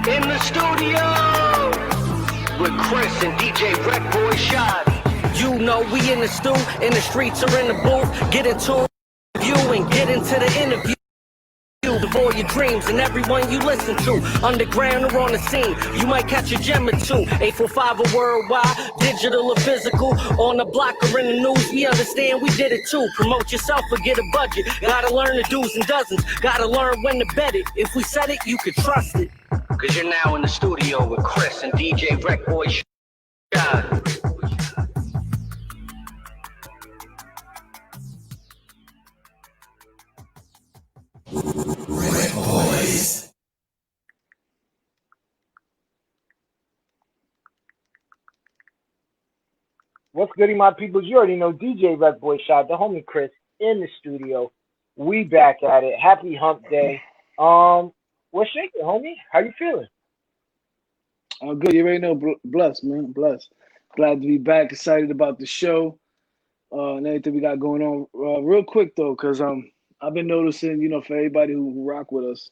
In the studio with Chris and DJ Wreck Boy Shot. You know we in the stew, in the streets or in the booth. Get into you and get into the interview. Before your dreams and everyone you listen to, underground or on the scene, you might catch a gem or two. 845 or worldwide, digital or physical, on the block or in the news. We understand we did it too. Promote yourself or get a budget. Gotta learn the do's and doesn't. Gotta learn when to bet it. If we said it, you could trust it. Cause you're now in the studio with Chris and DJ Wreck Boy Shot. Boys. What's goody, my people? You already know DJ Red Boy Shot, the homie Chris in the studio. We back at it. Happy hump day. What's shaking, homie? How you feeling? I'm good. You already know, blessed, man. Blessed. Glad to be back. Excited about the show and everything we got going on. Real quick, though, because I've been noticing, for everybody who rock with us,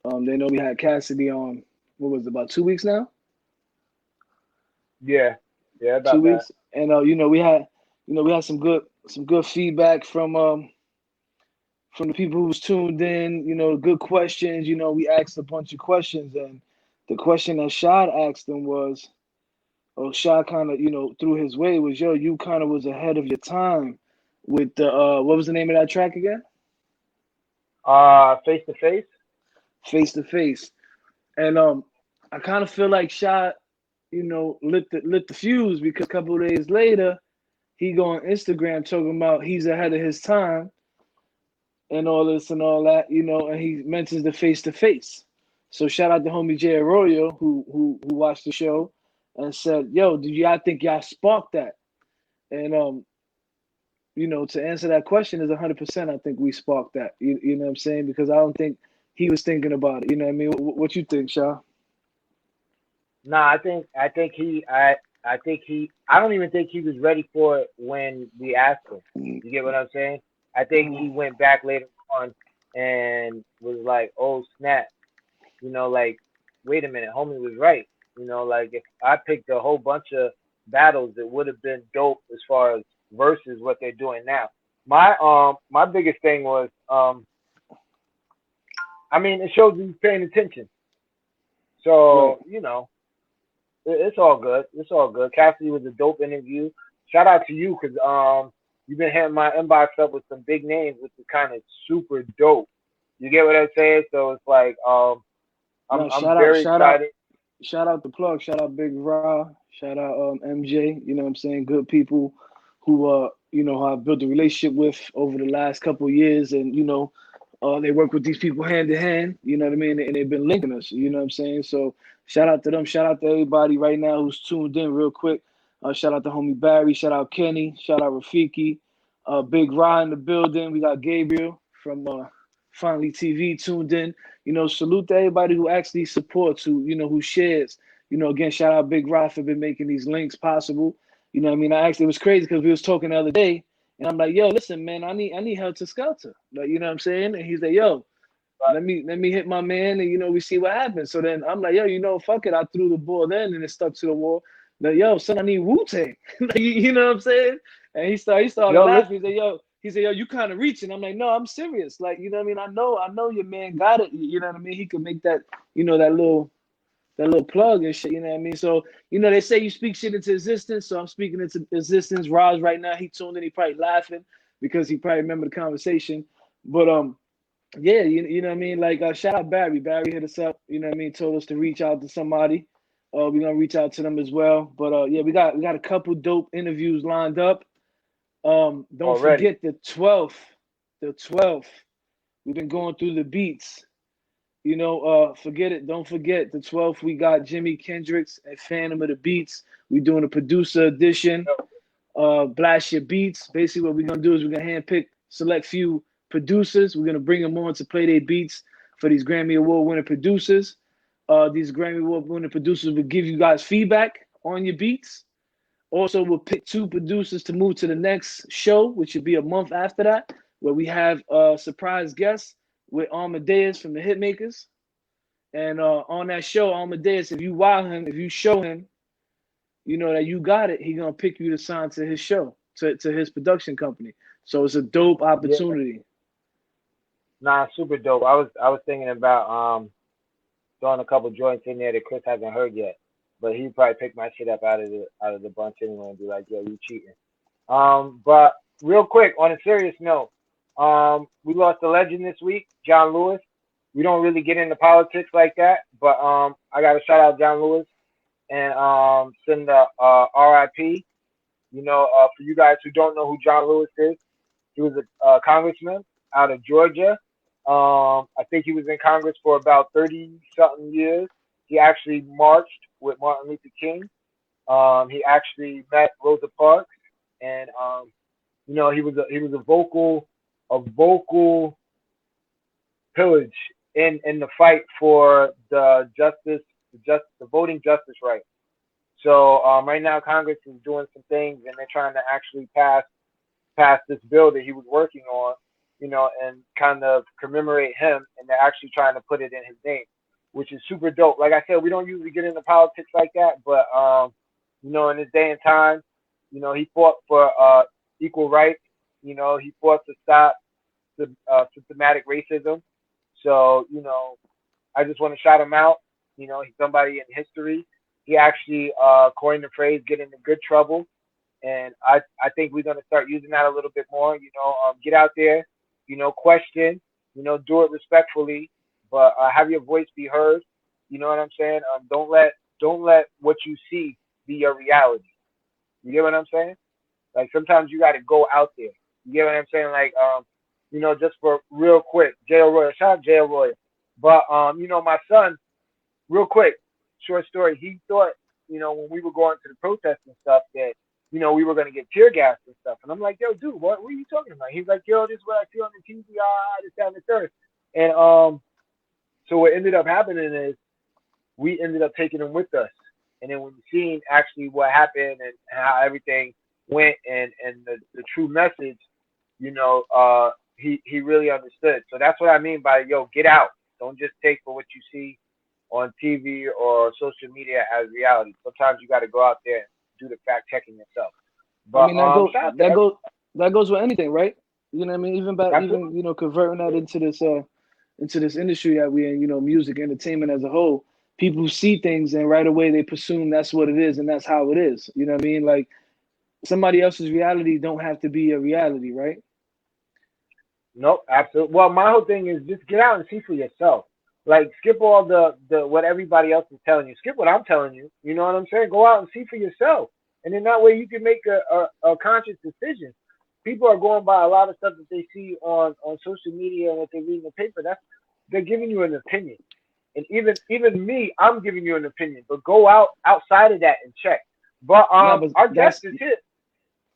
they know we had Cassidy on, what was it, about 2 weeks now? Yeah, about 2 that. weeks. And we had some good feedback from the people who was tuned in, good questions. We asked a bunch of questions, and the question that Shad asked them was, Shad kind of, threw his way was, you kind of was ahead of your time with the, what was the name of that track again? Face to face. Face to face. And I kind of feel like Shad, lit the fuse, because a couple of days later, he go on Instagram talking about he's ahead of his time and all this and all that, and he mentions the face to face. So shout out to homie Jay Arroyo who watched the show and said, "Yo, I think y'all sparked that?" And to answer that question is 100%. I think we sparked that. You know what I'm saying? Because I don't think he was thinking about it. You know what I mean? What you think, Sha? Nah, I think he. I don't even think he was ready for it when we asked him. You get what I'm saying? I think he went back later on and was like, "Oh snap!" Like, wait a minute, homie was right. Like, if I picked a whole bunch of battles, it would have been dope as far as versus what they're doing now. My biggest thing was, it shows he's paying attention. So, Right. it's all good. It's all good. Cassidy was a dope interview. Shout out to you, because you've been hitting my inbox up with some big names, which is kind of super dope. You get what I'm saying? So it's like, I'm very excited. Shout out the plug. Shout out Big Ra. Shout out MJ. You know what I'm saying? Good people who I've built a relationship with over the last couple of years, and they work with these people hand in hand. You know what I mean? And they've been linking us. You know what I'm saying? So shout out to them. Shout out to everybody right now who's tuned in real quick. Shout out to homie Barry. Shout out Kenny. Shout out Rafiki. Big Ra in the building. We got Gabriel from Finally TV tuned in. Salute to everybody who actually supports, who shares. Again, shout out Big Ra for been making these links possible. You know what I mean? It was crazy because we was talking the other day, and I'm like, yo, listen, man, I need Helter Skelter. Like, you know what I'm saying? And he's like, yo, let me hit my man, and we see what happens. So then I'm like, yo, fuck it. I threw the ball then, and it stuck to the wall. Like, yo, son, I need Wu-Tang. Like, you know what I'm saying? And he started laughing. He said, yo, you kind of reaching. I'm like, no, I'm serious. Like, you know what I mean? I know your man got it. You know what I mean? He could make that, that little plug and shit. You know what I mean? So, they say you speak shit into existence. So I'm speaking into existence. Raj right now, he tuned in. He probably laughing because he probably remember the conversation. But yeah, you know what I mean? Like, shout out Barry. Barry hit us up. You know what I mean? Told us to reach out to somebody. We're gonna reach out to them as well. But yeah, we got a couple dope interviews lined up. Don't forget the 12th. The 12th. We've been going through the beats. Forget it. Don't forget the 12th. We got Jimi Kendrix and Phantom of the Beats. We're doing a producer edition. Blast your beats. Basically, what we're gonna do is we're gonna handpick select few producers. We're gonna bring them on to play their beats for these Grammy Award winning producers. These Grammy Award winning producers will give you guys feedback on your beats. Also, we'll pick 2 producers to move to the next show, which will be a month after that, where we have a surprise guest with Amadeus from the Hitmakers. And on that show, Amadeus, if you wow him, if you show him, you know that you got it, he gonna pick you to sign to his show, to his production company. So it's a dope Yeah, opportunity. nah, super dope. I was thinking about throwing a couple joints in there that Chris hasn't heard yet, but he'd probably pick my shit up out of the bunch anyway and be like, "Yo, you cheating." But real quick, on a serious note, we lost a legend this week, John Lewis. We don't really get into politics like that, but I got to shout out John Lewis and send the RIP. For you guys who don't know who John Lewis is, he was a congressman out of Georgia. I think he was in Congress for about 30 something years. He actually marched with Martin Luther King. He actually met Rosa Parks, and he was a vocal pillage in the fight for the voting justice right. So right now Congress is doing some things, and they're trying to actually pass this bill that he was working on, and kind of commemorate him, and they're actually trying to put it in his name, which is super dope. Like I said, we don't usually get into politics like that, but in this day and time, he fought for equal rights. He fought to stop systematic racism. So, I just want to shout him out. He's somebody in history. He actually coined the phrase "get into good trouble," and I think we're gonna start using that a little bit more. Get out there, question, do it respectfully, but have your voice be heard. You know what I'm saying? Don't let what you see be your reality. You get what I'm saying? Like sometimes you got to go out there. You get what I'm saying? Like just for real quick, J.O. Royal, shout out J.O. Royal. But my son, real quick, short story. He thought when we were going to the protests and stuff that we were gonna get tear gas and stuff. And I'm like, yo, dude, what are you talking about? He's like, yo, this is what I see on the TV, this, that, and the third. And so what ended up happening is we ended up taking him with us. And then when we seen actually what happened and how everything went and the true message, he really understood. So that's what I mean by get out. Don't just take for what you see on TV or social media as reality. Sometimes you got to go out there and do the fact checking yourself. But I mean, that goes with anything, right? You know what I mean? Even converting that into this industry that we in, music, entertainment as a whole. People see things and right away they presume that's what it is and that's how it is. You know what I mean? Like somebody else's reality don't have to be a reality, right? Nope, absolutely. Well, my whole thing is just get out and see for yourself. Like skip all the what everybody else is telling you. Skip what I'm telling you. You know what I'm saying? Go out and see for yourself, and then that way you can make a conscious decision. People are going by a lot of stuff that they see on social media and what they read in the paper. They're giving you an opinion, and even me, I'm giving you an opinion. But go outside of that and check. But our guest is here.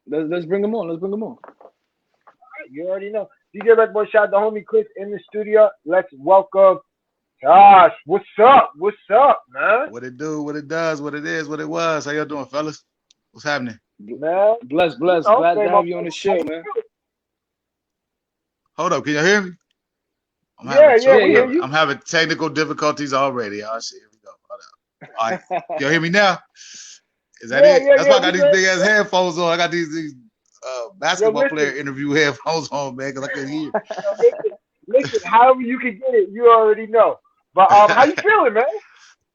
Let's bring them on. Let's bring them on. All right, you already know. DJ Red Boy, shout out the homie Chris in the studio. Let's welcome Tash. What's up? What's up, man? What it do, what it does, what it is, what it was. How y'all doing, fellas? What's happening? Man. Bless. Glad to have you on the show, man. Hold up, can you hear me? I'm having technical difficulties already. Oh shit, here we go. Hold up. All right. Y'all hear me now? Is that it? That's why I got these big ass headphones on. I got these basketball player interview headphones on, man, because I couldn't hear. Listen, however you can get it, you already know. But how you feeling, man?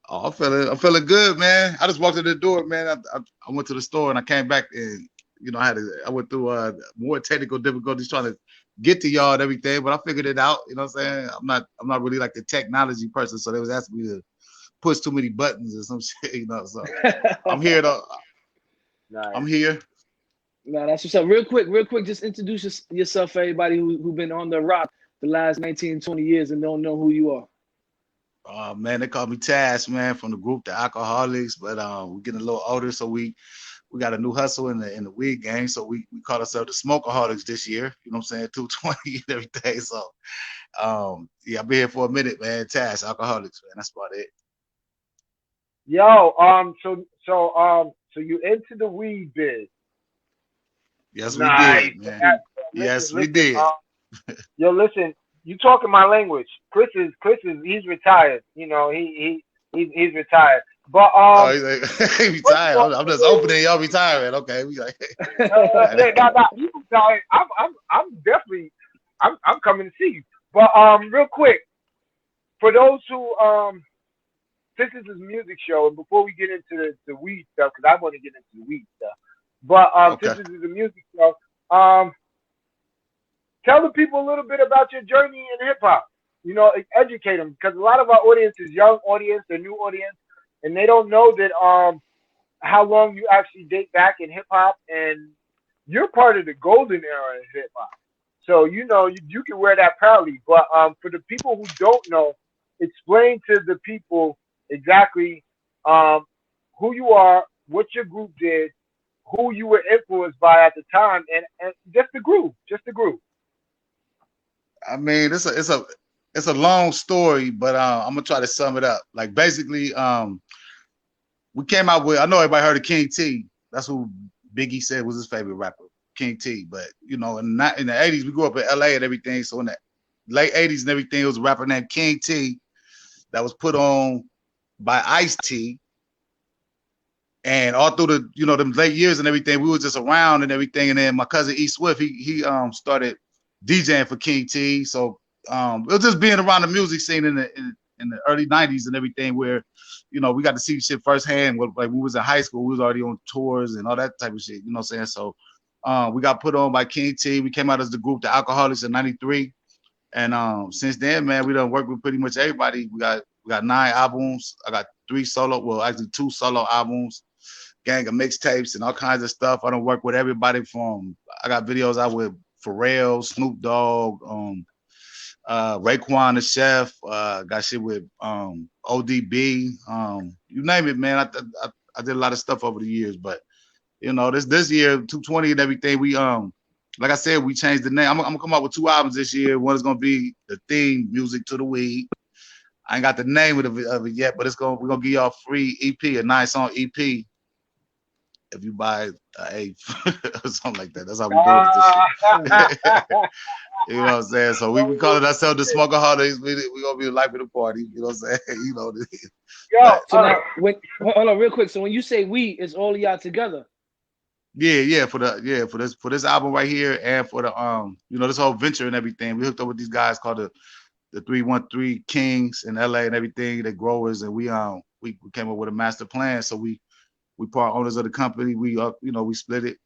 Oh, I'm feeling good, man. I just walked in the door, man. I went to the store and I came back and I went through more technical difficulties trying to get to y'all and everything, but I figured it out. You know what I'm saying? I'm not really like the technology person, so they was asking me to push too many buttons or some shit, So I'm here though. Nice. I'm here. No, that's what's up. Real quick, just introduce yourself for everybody who been on the rock the last 19, 20 years and don't know who you are. Man, they call me Tash, man, from the group Tha Alkaholiks, but we're getting a little older, so we got a new hustle in the weed game, so we call ourselves the Smokeaholics this year. You know what I'm saying? 220 and everything. So I've been here for a minute, man. Tash, Alkaholiks, man. That's about it. Yo, so you into the weed biz? Yes, nice. We did, man. Yes, we did. Yo, listen, You talking my language. Chris is he's retired. You know, he's retired. But Oh, he's like, he retired. I'm just opening y'all retiring. Okay, we like, yeah, nah, you retired. I'm definitely I'm coming to see you. But real quick, for those who since this is a music show, and before we get into the weed stuff, because I want to get into the weed stuff. But okay. since this is a music show, um, tell the people a little bit about your journey in hip hop. You know, educate them because a lot of our audience is young audience, they're new audience, and they don't know that how long you actually date back in hip hop, and you're part of the golden era in hip hop. So you know you can wear that proudly. But for the people who don't know, explain to the people exactly um, who you are, what your group did, who you were influenced by at the time, and just the groove, just the groove. I mean, it's a long story, but I'm gonna try to sum it up. Like basically, we came out with. I know everybody heard of King T. That's who Biggie said was his favorite rapper, King T. But you know, in the '80s, we grew up in LA and everything. So in the late '80s and everything, it was a rapper named King T that was put on by Ice-T. And all through the them late years and everything, we was just around and everything. And then my cousin E Swift, he started DJing for King T. So it was just being around the music scene in the early '90s and everything, where we got to see shit firsthand. Like we was in high school, we was already on tours and all that type of shit. You know what I'm saying? So we got put on by King T. We came out as the group, the Alcoholics, in '93. And since then, man, we done worked with pretty much everybody. We got 9 albums. I got 2 solo albums, gang of mixtapes and all kinds of stuff. I don't work with everybody from. I got videos out with Pharrell, Snoop Dogg, Raekwon the Chef. Got shit with ODB. You name it, man. I did a lot of stuff over the years, but this year 220 and everything. We like I said, we changed the name. I'm gonna come out with 2 albums this year. One is gonna be the theme music to the weed. I ain't got the name of it yet, but we're gonna give y'all a free EP, a 9-song EP, if you buy an eighth or something like that. That's how we doing this shit. You know what I'm saying? So we calling ourselves the Smokeaholics. We gonna be the life of the party. You know what I'm saying? Yo, So now, hold on, real quick. So when you say we, it's all of y'all together. Yeah, for this album right here, and for the this whole venture and everything. We hooked up with these guys called the 313 Kings in LA and everything. They're growers, and we came up with a master plan. So we part owners of the company. We we split it.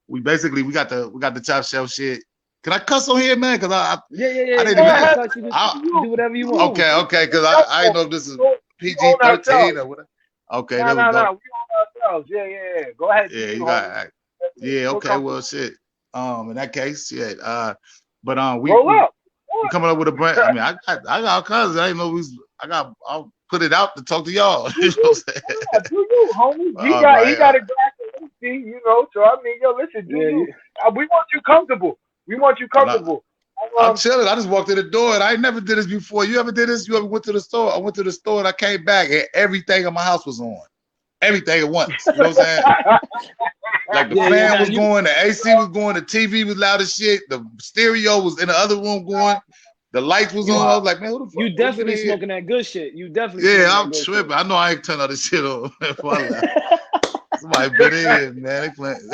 We basically we got the top shelf shit. Can I cuss on here, man? Cause I didn't even. You do whatever you want. Okay, cause I didn't know if this is PG-13 or whatever. Okay, there we go. No, we own ourselves. Yeah. Go ahead. Yeah, you got. Yeah, okay, well, shit. In that case, shit. But we coming up with a brand. I mean, I got all kinds. I didn't know I'll put it out to talk to y'all. You know what I'm saying? Yeah, do you, homie? He got a glass of whiskey, So I mean, yo, listen, do you? We want you comfortable. I'm chilling. I just walked in the door and I never did this before. You ever did this? You ever went to the store? I went to the store and I came back and everything in my house was on. Everything at once. You know what I'm saying? Like the fan was going, the AC was going, the TV was loud as shit, the stereo was in the other room going, the lights was on. I was like, man, who the fuck? You definitely smoking that good shit. I'm tripping. I know I ain't turning all this shit on. Somebody been in, man. They playing.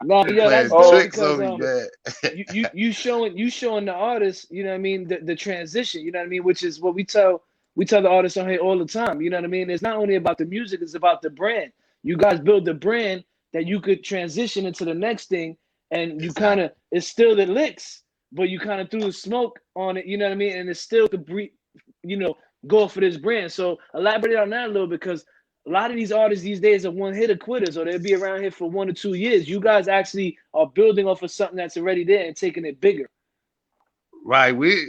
No, they that's tricks because on me, man. you showing the artist, you know what I mean, the transition, you know what I mean, which is what we tell the artists on here all the time, you know what I mean? It's not only about the music, it's about the brand. You guys build the brand that you could transition into the next thing, and you kind of, it's still the licks, but you kind of threw the smoke on it, you know what I mean? And it's still the breed, go for this brand. So elaborate on that a little, because a lot of these artists these days are one-hitter quitters, or they'll be around here for 1 or 2 years. You guys actually are building off of something that's already there and taking it bigger. Right. We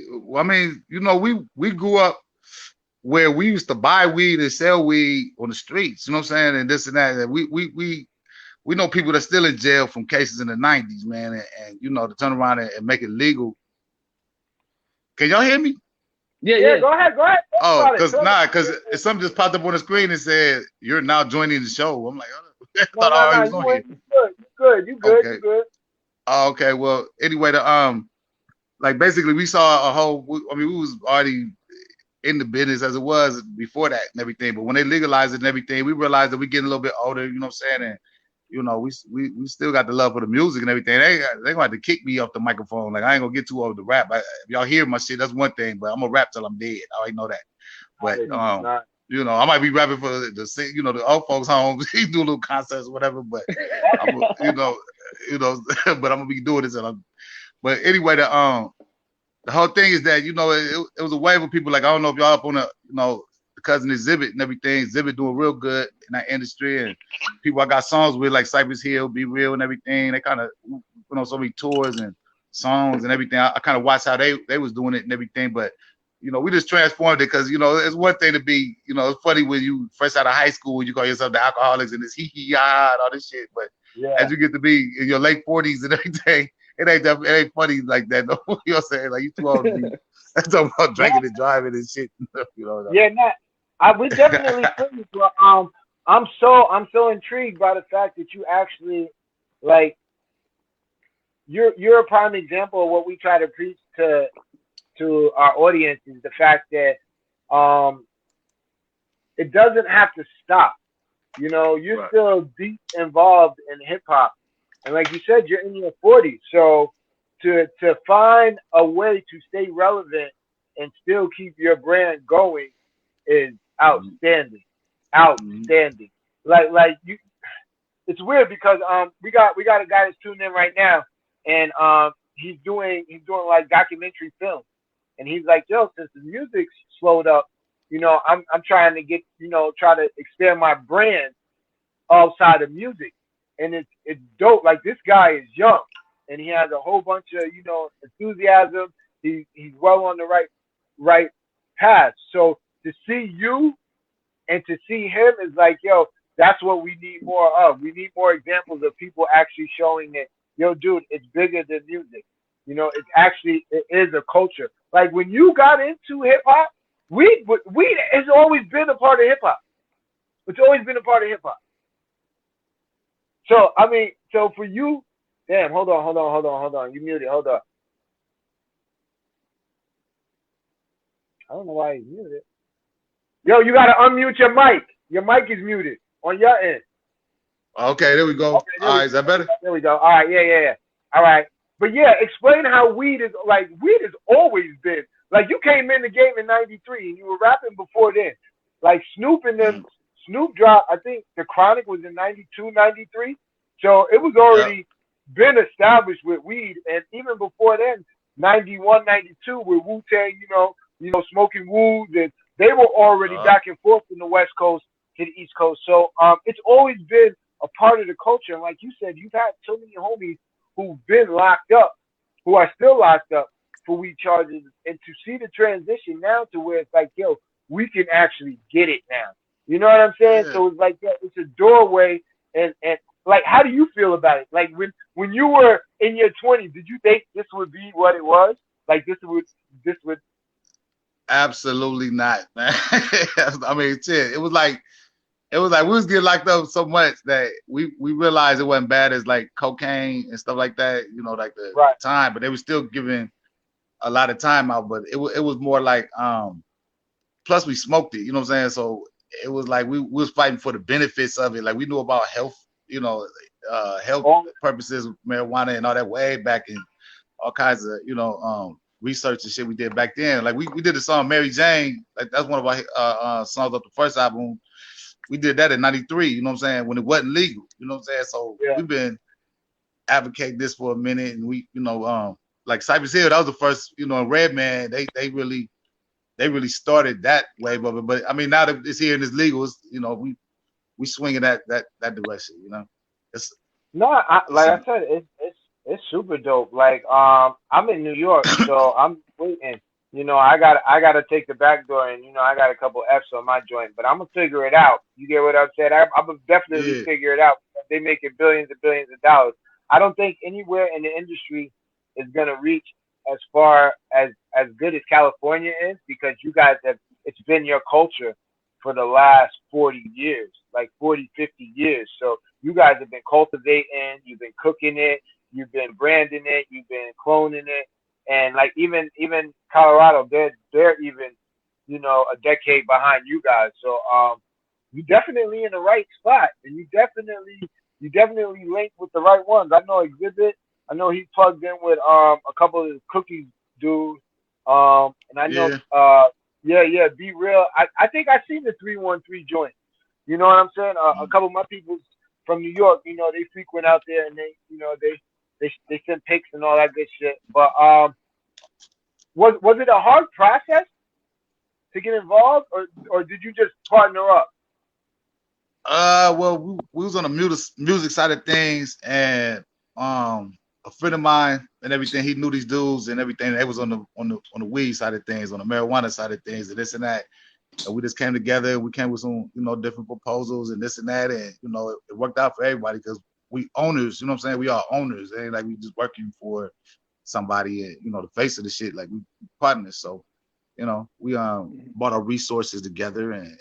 grew up where we used to buy weed and sell weed on the streets, you know what I'm saying? And this and that. And we know people that's still in jail from cases in the 90s, man. And to turn around and make it legal. Can y'all hear me? Yeah. Go ahead. Oh, because something just popped up on the screen and said, you're now joining the show. I'm like, I thought I already was on here. You good. Okay. Oh, okay. Well, anyway, like basically we saw a whole. I mean, we was already in the business as it was before that and everything. But when they legalized it and everything, we realized that we getting a little bit older. You know what I'm saying? And you know, we still got the love for the music and everything. They gonna have to kick me off the microphone. Like I ain't gonna get too old to rap. If y'all hear my shit, that's one thing. But I'm gonna rap till I'm dead. I already know that. But you know, I might be rapping for the you know, the old folks' homes. He do little concerts or whatever. But I'm, you know, but I'm gonna be doing this. But anyway, the whole thing is that, you know, it was a wave of people. Like, I don't know if y'all up on the, you know, the cousin Exhibit and everything. Exhibit doing real good in that industry, and people I got songs with like Cypress Hill, Be Real, and everything. They kind of put on so many tours and songs and everything. I kind of watched how they was doing it and everything. But you know, we just transformed it because, you know, it's one thing to be, you know, it's funny when you fresh out of high school and you call yourself the Alcoholics and it's hee hee ha and all this shit. But as you get to be in your late 40s and everything, it ain't funny like that. No, you know what I'm saying? Like, you too old to be talking about drinking and driving and shit. You know. Yeah, we definitely feel you. I'm so intrigued by the fact that you actually, like, you're a prime example of what we try to preach to our audience, is the fact that it doesn't have to stop. You know, you're still deep involved in hip hop, and like you said, you're in your 40s. So to find a way to stay relevant and still keep your brand going is outstanding. Outstanding. Like you, it's weird because we got a guy that's tuned in right now, and he's doing like documentary films, and he's like, yo, since the music's slowed up, you know, I'm trying to get, you know, try to expand my brand outside of music, and it's dope. Like, this guy is young, and he has a whole bunch of, you know, enthusiasm. He's well on the right path. So to see you and to see him is like, yo, that's what we need more of. We need more examples of people actually showing that, yo, dude, it's bigger than music. You know, it is a culture. Like, when you got into hip hop, weed has always been a part of hip hop. It's always been a part of hip hop. So I mean, so for you, damn, hold on. You muted. Hold on. I don't know why he's muted. Yo, you gotta unmute your mic. Your mic is muted on your end. Okay, there we go. Okay, all right, is that better? There we go. All right, yeah. All right. But yeah, explain how weed has always been. Like, you came in the game in '93 and you were rapping before then. Like, Snoop and them, Snoop dropped, I think The Chronic was in '92, '93. So it was already been established with weed. And even before then, '91, '92, with Wu-Tang, you know, smoking Woods, and they were already back and forth from the West Coast to the East Coast. So it's always been a part of the culture. And like you said, you've had so many homies who've been locked up, who are still locked up for weed charges, and to see the transition now to where it's like, yo, we can actually get it now. You know what I'm saying? Yeah. So it's like, yeah, it's a doorway, and like, how do you feel about it? Like, when you were in your 20s, did you think this would be what it was? Like, this would Absolutely not, man. I mean, shit, it was like we was getting locked up so much that we realized it wasn't bad as like cocaine and stuff like that, you know, like the time, but they were still giving a lot of time out. But it was more like, plus we smoked it, you know what I'm saying? So it was like we was fighting for the benefits of it. Like, we knew about health, you know, health purposes, marijuana and all that way back in, all kinds of, you know, research and shit we did back then. Like, we did the song Mary Jane, like that's one of our songs off the first album. We did that in '93, you know what I'm saying, when it wasn't legal, you know what I'm saying? So we've been advocating this for a minute, and we, you know, like Cypress Hill, that was the first, you know, and Redman, they really started that wave of it. But I mean, now that it's here and it's legal, it's, you know, we swinging that direction, you know. I said, it's super dope. Like, I'm in New York, so I'm waiting. You know, I gotta take the back door, and you know, I got a couple F's on my joint, but I'm gonna figure it out. You get what I'm saying? I'm gonna definitely figure it out. They making billions and billions of dollars. I don't think anywhere in the industry is gonna reach as far as good as California is, because you guys it's been your culture for the last 40 years, like 40, 50 years. So you guys have been cultivating, you've been cooking it, you've been branding it, you've been cloning it. and like even Colorado, they're even, you know, a decade behind you guys. So you definitely in the right spot, and you definitely linked with the right ones. I know Exhibit. I know he plugged in with a couple of the cookies dudes. And I know Yeah, yeah, Be Real. I think I seen the 313 joint. You know what I'm saying? A couple of my people from New York, you know, they frequent out there, and they, you know, they send pics and all that good shit. But was it a hard process to get involved, or did you just partner up? well, we was on the music side of things, and a friend of mine and everything, he knew these dudes and everything. They was on the weed side of things, on the marijuana side of things, and this and that. And we just came together. We came with some, you know, different proposals and this and that, and you know, it worked out for everybody because we owners. You know what I'm saying? We are owners. It ain't like we just working for somebody, and you know, the face of the shit. Like we partners. So you know, we brought our resources together, and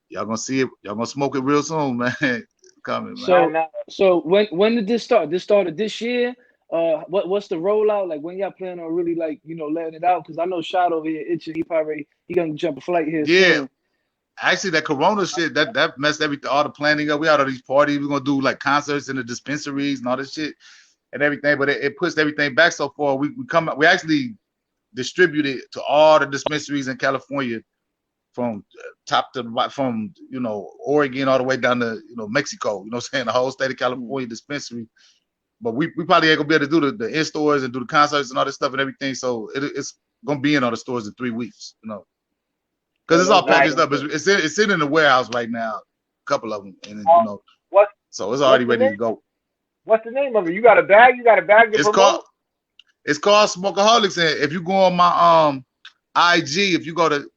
y'all gonna see it. Y'all gonna smoke it real soon, man. Coming, man. So when did this start? This started this year. What's the rollout like? When y'all plan on really, like, you know, letting it out? Because I know Shot over here itching. He gonna jump a flight here Yeah, soon. actually, that Corona shit that messed everything, all the planning up. We had all these parties. We're gonna do like concerts in the dispensaries and all this shit and everything, but it pushed everything back so far. We actually distributed to all the dispensaries in California from top to from, you know, Oregon all the way down to, you know, Mexico. You know what I'm saying? The whole state of California dispensary. But we probably ain't gonna be able to do the in stores and do the concerts and all this stuff and everything. So it's gonna be in all the stores in 3 weeks, you know, because it's all packaged up. It's sitting in the warehouse right now, a couple of them, and you know, so it's already ready to go. What's the name of it? You got a bag? You got a bag to promote? It's called Smokeaholics, and if you go on my IG, if you go to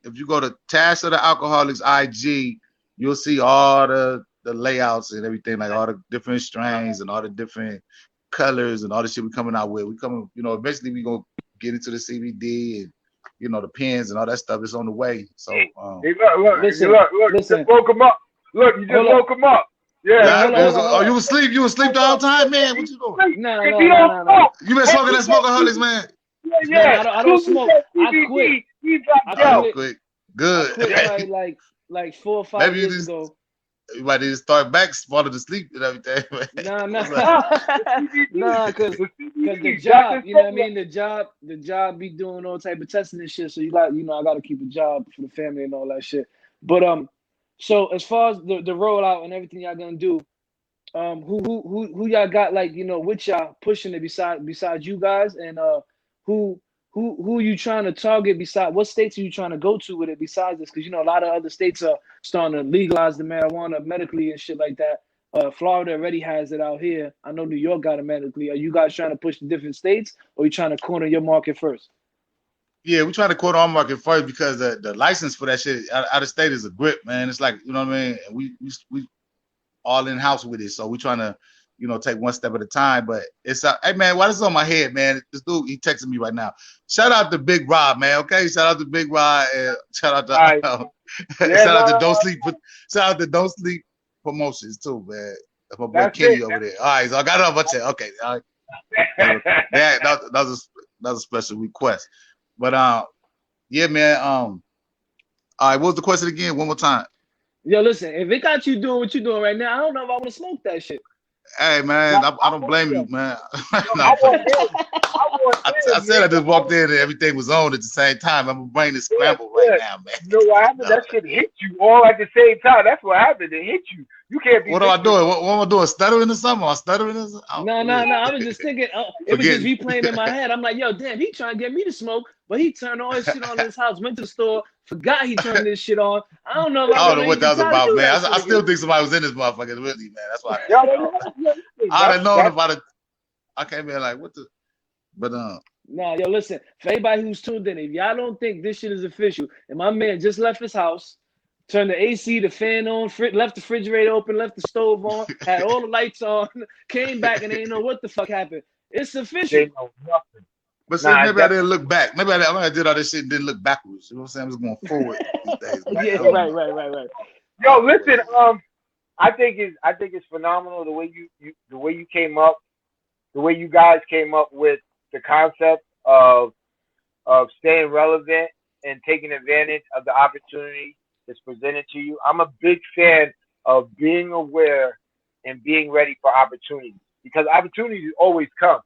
Tash of the Alkaholiks IG, you'll see all the layouts and everything, like all the different strains and all the different colors and all the shit we coming out with. We coming, you know, eventually we gonna get into the CBD and, you know, the pens and all that stuff is on the way. So hey, look, listen. You just woke him up. Look, you just woke him up. Yeah. Oh, you was asleep? You was asleep the whole time, man? What you doing? No. You been smoking that Smokeaholics, man? Yeah. I don't smoke. I quit. I quit. Good. I quit like 4 or 5 years ago. You might need to start back, falling to sleep and everything. Nah, because the job, you know what I mean? The job be doing all type of testing and shit. So you got, you know, I got to keep a job for the family and all that shit. But so as far as the rollout and everything y'all gonna do, who y'all got, like, you know, with y'all pushing it besides you guys, and who you trying to target, beside what states are you trying to go to with it besides this? Because, you know, a lot of other states are starting to legalize the marijuana medically and shit like that. Florida already has it out here. I know New York got it medically. Are you guys trying to push the different states, or you trying to corner your market first? Yeah, we trying to corner our market first because the license for that shit out of state is a grip, man. It's like, you know what I mean? We all in house with it, so we trying to, you know, take one step at a time. But it's hey man, why this is on my head, man? This dude, he texting me right now. Shout out to Big Rob, man. Okay, shout out to Big Rob, and shout out to shout out to Don't Sleep. Shout out to Don't Sleep Promotions too, man. That's my boy Kenny over there. All right, so I got it on my check. Okay, all right. that was a special request. But yeah, man. All right, what was the question again? One more time. Yo, listen, if it got you doing what you're doing right now, I don't know if I want to smoke that shit. Hey man, I don't blame you, man. I said I just walked in and everything was on at the same time. My brain is scrambled right now, man. You know what happened? That shit hit you all at the same time. That's what happened. It hit you. You can't be. What am I doing? What am I doing? Stuttering or something? Am I stuttering? No. I was just thinking. It was just replaying in my head. I'm like, yo, damn, he trying to get me to smoke, but he turned all his shit on in his house. Went to the store, forgot he turned this shit on. I don't know. I don't know what that was about, man. I still think somebody was in this motherfucker, really, man. That's why. I'd have known about it. I came in like, what the? But Nah, yo, listen. For anybody who's tuned in, if y'all don't think this shit is official, and my man just left his house, turned the AC, the fan on, left the refrigerator open, left the stove on, had all the lights on, came back and they didn't know what the fuck happened. It's official. They know nothing. But see, maybe I didn't look back. Maybe I did all this shit and didn't look backwards. You know what I'm saying? I was going forward these days. Yeah, right. Yo, listen. I think it's phenomenal the way you came up, the way you guys came up with the concept of staying relevant and taking advantage of the opportunity that's presented to you. I'm a big fan of being aware and being ready for opportunities, because opportunities always come.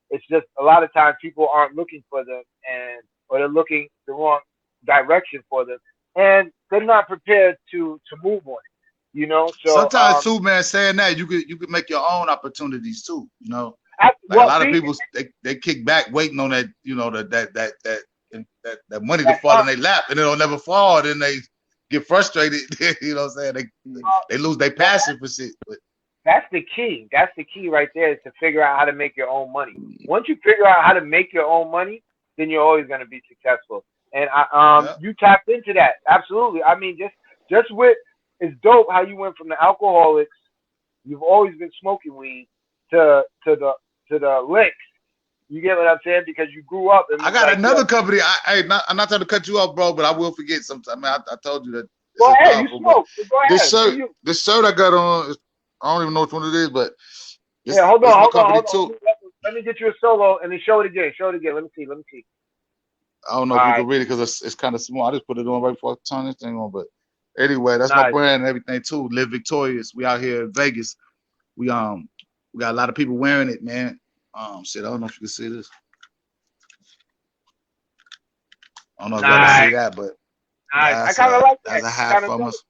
It's just a lot of times people aren't looking for them, or they're looking the wrong direction for them, and they're not prepared to move on it. You know, so sometimes too, man, saying that you could make your own opportunities too. You know, like a well, lot of see, people they kick back waiting on that, you know, that money to fall in their lap, and it'll never fall. Then they get frustrated. You know what I'm saying? They lose their passion for shit. But that's the key. That's the key right there, is to figure out how to make your own money. Once you figure out how to make your own money, then you're always going to be successful. And you tapped into that. Absolutely. I mean, just with, it's dope how you went from the Alkaholiks. You've always been smoking weed to the licks. You get what I'm saying? Because you grew up. And I got another company. I'm not trying to cut you off, bro, but I will forget sometimes. I mean, I told you that. Go ahead, you smoke. Go ahead. This shirt I got on, I don't even know which one it is, but hold on. Too. Let me get you a solo and then show it again. Let me see. I don't know if you can read it because it's kind of small. I just put it on right before I turn this thing on. But anyway, that's my brand and everything too. Live Victorious. We out here in Vegas. We got a lot of people wearing it, man. Shit, I don't know if you can see this. I don't know if y'all can see that, but I kind of like that. That's a hat from us.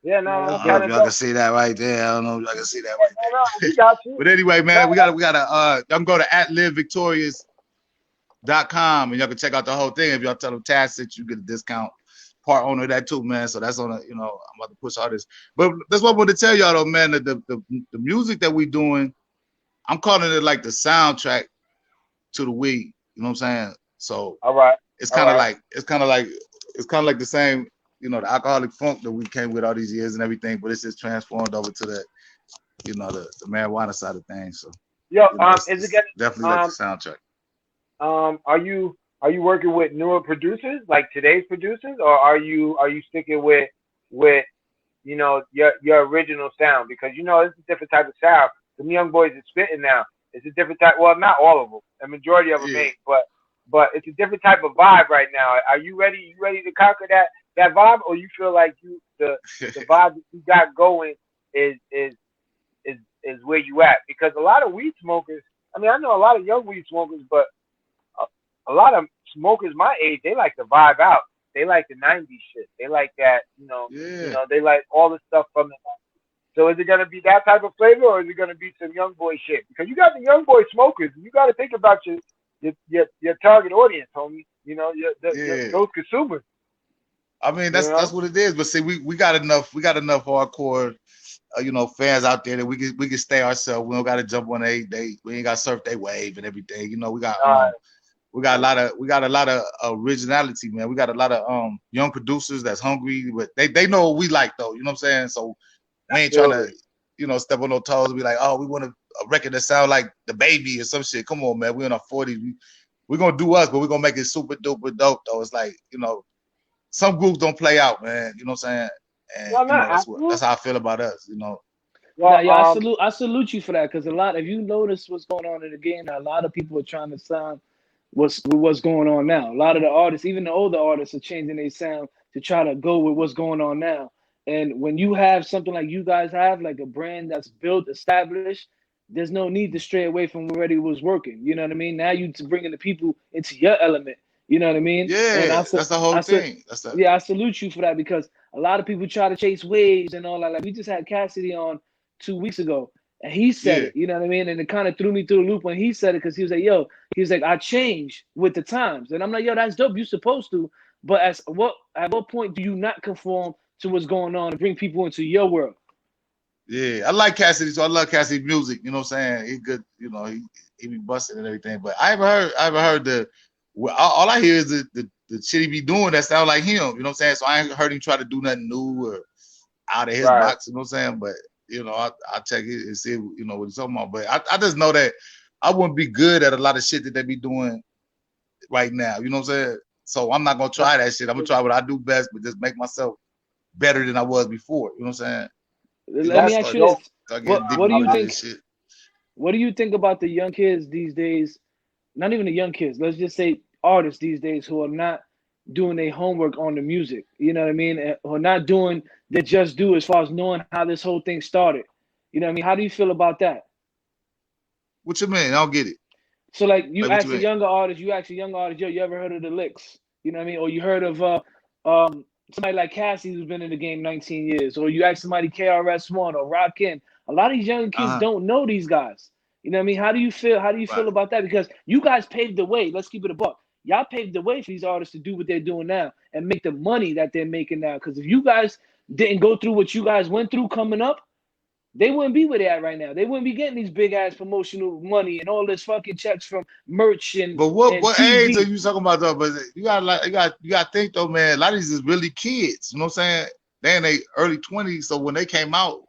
Yeah, no, I don't know if y'all can see that right there. I don't know if y'all can see that right there. No, we got you. But anyway, man, we gotta y'all can go to @livevictorious.com and y'all can check out the whole thing. If y'all tell them Tash that you get a discount, part owner of that too, man. So that's on I'm about to push all this. But that's what I wanted to tell y'all though, man, that the music that we doing, I'm calling it like the soundtrack to the weed. You know what I'm saying? So all right. It's kind of like the same, the alcoholic funk that we came with all these years and everything, but it's just transformed over to the marijuana side of things. So is it definitely like the soundtrack. Are you working with newer producers like today's producers, or are you sticking with your original sound? Because it's a different type of sound. The young boys are spitting now. It's a different type. Well, not all of them. A majority of them ain't, but it's a different type of vibe right now. Are you ready? You ready to conquer that vibe, or you feel like the vibe that you got going is where you at? Because a lot of weed smokers, I mean, I know a lot of young weed smokers, but a lot of smokers my age, they like to vibe out. They like the 90s shit. They like that, they like all the stuff from the 90s. So is it going to be that type of flavor, or is it going to be some young boy shit? Because you got the young boy smokers, and you got to think about your target audience, homie. Those consumers. I mean, that's what it is. But see, we got enough hardcore, fans out there that we can stay ourselves. We don't got to jump on we ain't got to surf their wave and everything. We got a lot of originality, man. We got a lot of young producers that's hungry, but they know what we like though. You know what I'm saying? So we ain't trying to, step on no toes and be like, oh, we want a record that sound like The Baby or some shit. Come on, man. We in our 40s. We're gonna do us, but we're gonna make it super duper dope though. It's like, some groups don't play out, man. You know what I'm saying? And that's how I feel about us, Well, I salute you for that, because if you notice what's going on in the game, a lot of people are trying to sound what's going on now. A lot of the artists, even the older artists, are changing their sound to try to go with what's going on now. And when you have something like you guys have, like a brand that's built, established, there's no need to stray away from what already was working. You know what I mean? Now you bringing the people into your element. You know what I mean? Yeah, that's the whole thing. I salute you for that, because a lot of people try to chase waves and all that. Like, we just had Cassidy on 2 weeks ago, and he said it. You know what I mean? And it kind of threw me through the loop when he said it, because he was like, I change with the times. And I'm like, yo, that's dope. You're supposed to. But at what point do you not conform to what's going on and bring people into your world? Yeah, I like Cassidy, so I love Cassidy's music. You know what I'm saying? He's good. He be busting and everything. But I haven't heard all I hear is the shit he be doing that sound like him. You know what I'm saying? So I ain't heard him try to do nothing new or out of his box. You know what I'm saying? But I'll check it and see what he's talking about. But I just know that I wouldn't be good at a lot of shit that they be doing right now. You know what I'm saying? So I'm not gonna try that shit. I'm gonna try what I do best, but just make myself better than I was before. You know what I'm saying? Let me ask you this: what do you think? What do you think about the young kids these days not even the young kids, let's just say artists these days who are not doing their homework on the music, you know what I mean? Or not doing their just due as far as knowing how this whole thing started. You know what I mean? How do you feel about that? What you mean? I don't get it. So like you Like what you ask a mean? younger artist, yo, you ever heard of the Licks? You know what I mean? Or you heard of somebody like Cassie who's been in the game 19 years, or you ask somebody KRS-One or Rakim. A lot of these young kids Uh-huh. don't know these guys. You know what I mean? How do you feel? How do you Right. feel about that? Because you guys paved the way. Let's keep it a buck. Y'all paved the way for these artists to do what they're doing now and make the money that they're making now. Because if you guys didn't go through what you guys went through coming up, they wouldn't be where they're at right now. They wouldn't be getting these big ass promotional money and all this fucking checks from merch But and what age are TV. you talking about though? But you got like you got to think though, man. A lot of these is really kids. You know what I'm saying? They in their early 20s. So when they came out,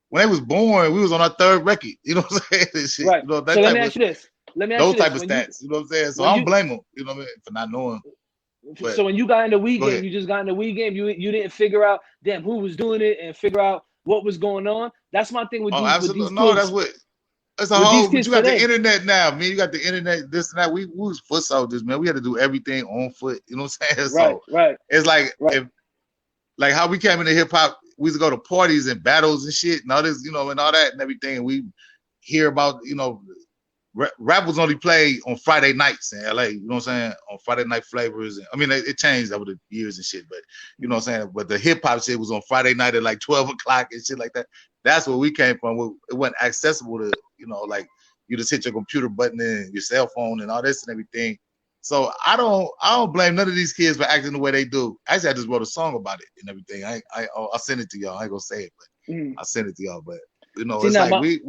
when they was born, we was on our third record. You know what I'm saying? This shit. Right. You know So that let type me of ask you this. Let me ask those you type this. of stats. You know what I'm saying? So When I don't you blame them. You know what I mean for not knowing. But so when you got in the Wii go game, ahead. you just got in the Wii game. You didn't figure out damn who was doing it and figure out what was going on. That's my thing Oh, with these absolutely. No, that's kids what. It's a with these whole, but kids you got the today. internet now, man. You got the internet, this and that. We was foot soldiers, man. We had to do everything on foot. You know what I'm saying? Right, So right, it's like right. if like how we came into hip hop, we used to go to parties and battles and shit and all this, you know, and all that and everything. And we hear about, you know, rap was only played on Friday nights in LA. You know what I'm saying? On Friday Night Flavors. And, I mean, it changed over the years and shit, but you know what I'm saying? But the hip hop shit was on Friday night at like 12 o'clock and shit like that. That's where we came from. It wasn't accessible to, you know, like you just hit your computer button and your cell phone and all this and everything. So I don't blame none of these kids for acting the way they do. Actually, I just wrote a song about it and everything. I'll send it to y'all. I ain't gonna say it, but Mm. I'll send it to y'all. But you know, See it's now, like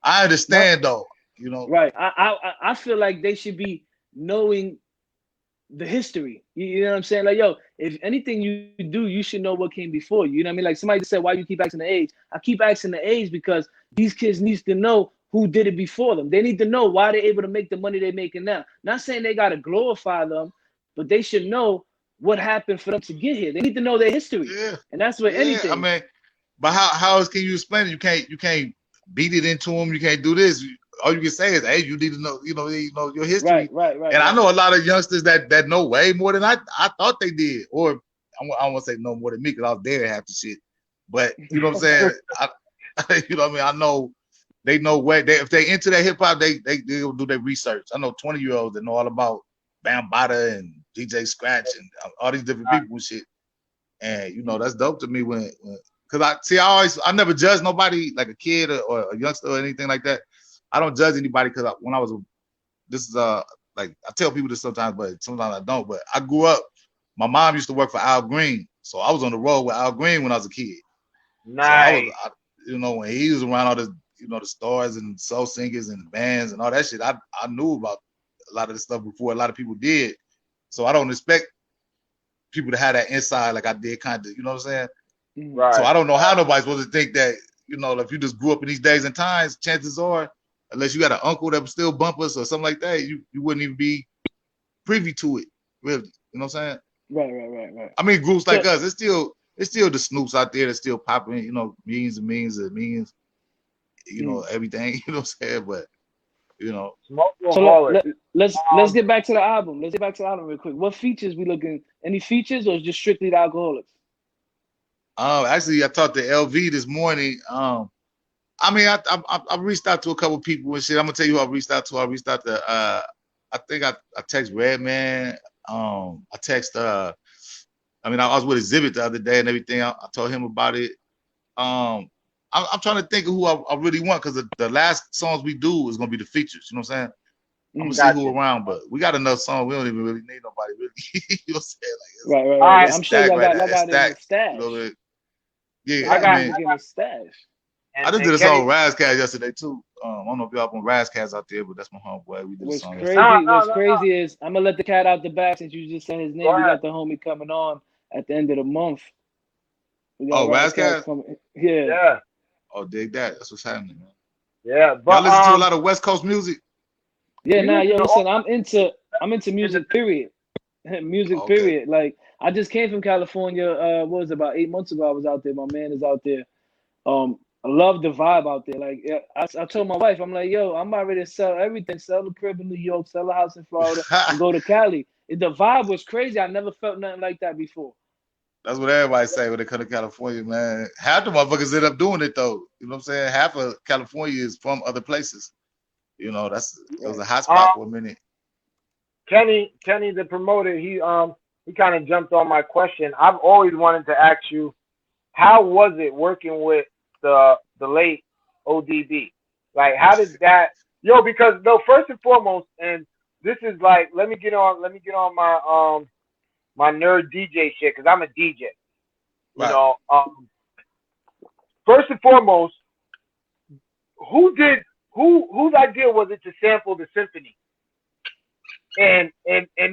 I my understand though. You know, right. I feel like they should be knowing the history. You know what I'm saying? Like, yo, if anything you do, you should know what came before you. You know what I mean? Like somebody just said, why you keep asking the age? I keep asking the age because these kids needs to know who did it before them. They need to know why they're able to make the money they're making now. Not saying they got to glorify them, but they should know what happened for them to get here. They need to know their history. yeah, And that's with yeah. I anything. mean, but how else can you explain it? You can't beat it into them. You can't do this. All you can say is, hey, you need to know, you know your Right, history. right, right, And I right. know a lot of youngsters that know way more than I thought they did. Or I don't want to say no more than me because I was there half the shit. But you know what I'm saying? You know what I mean? I know they know way. If they into that hip hop, they'll do their research. I know 20-year-olds that know all about Bambaataa and DJ Scratch and all these different people and shit. And you know that's dope to me when because I never judge nobody like a kid or a youngster or anything like that. I don't judge anybody because when I was this is like I tell people this sometimes, but sometimes I don't. But I grew up. My mom used to work for Al Green, so I was on the road with Al Green when I was a kid. So Nice. you know, when he was around all the, you know, the stars and soul singers and bands and all that shit, I knew about a lot of the stuff before a lot of people did. So I don't expect people to have that inside like I did, kind of. You know what I'm saying? So Right. I don't know how nobody's supposed to think that, you know, if you just grew up in these days and times, chances are, unless you got an uncle that would still bump us or something like that, you wouldn't even be privy to it, really. You know what I'm saying? Right, right, right, right. I mean, groups So like us, it's still the Snoops out there that's still popping, you know, millions and millions and millions, you know, everything, you know what I'm saying? But, you know, Smoke So alcoholic. let's get back to the album. Let's get back to the album real quick. What features we looking? Any features or just strictly the Alcoholics? actually, I talked to LV this morning. I mean, I reached out to a couple people and shit. I'm gonna tell you who I reached out to. I reached out to I think I text Redman. I text I mean, I was with Exhibit the other day and everything. I told him about it. I'm trying to think of who I really want because the last songs we do is gonna be the features. You know what I'm saying? I'm gonna see Gotcha. who around, but we got enough songs. We don't even really need nobody. Really, you know what I'm saying? Like Right, right, All right, right. right. it's I'm sure stacked right now. y'all It's got it in the stacked. You stash. know, yeah. I Y'all I got mean, music in the stash. I just did and a song Kenny. with Razcast yesterday too. I don't know if y'all up on Razcast out there, but that's my homeboy. We did a What's song yesterday. No, crazy? no, What's no, no. crazy is I'm gonna let the cat out the bag since you just said his Go name. We ahead. got the homie coming on at the end of the month. We got Oh, Razzcast Razcast? coming. Yeah, Yeah. Oh, dig that. That's what's happening, man. Yeah. Y'all But listen to a lot of West Coast music? yeah. we Nah, listen yo, to all listen. I'm into in the music. Period. Music. Okay. Period. Like I just came from California. What was it, about 8 months ago? I was out there. My man is out there. I love the vibe out there. Like I told my wife, I'm like, yo, I'm about ready to sell everything, sell the crib in New York, sell a house in Florida, and go to Cali. The vibe was crazy. I never felt nothing like that before. That's what everybody say when they come to California, man. Half the motherfuckers end up doing it though. You know what I'm saying? Half of California is from other places. You know, it was a hot spot for a minute. Kenny, the promoter, he kind of jumped on my question. I've always wanted to ask you, how was it working with the late ODB? Like, how did that? Yo, because no, first and foremost, and this is like, let me get on my my nerd DJ shit, because I'm a DJ. You know, first and foremost, whose idea was it to sample the symphony and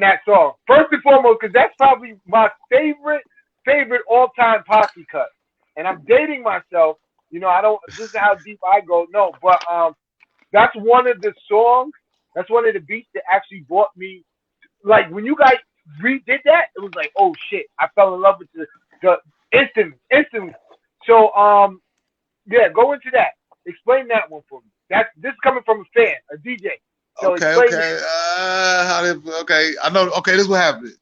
that song? First and foremost, because that's probably my favorite all-time posse cut. And I'm dating myself. You know, this is how deep I go. No, but that's one of the songs, that's one of the beats that actually brought me, like, when you guys redid that, it was like, oh shit, I fell in love with the instantly. So yeah, go into that. Explain that one for me. This is coming from a fan, a DJ. So okay. I know. Okay, this is what happened.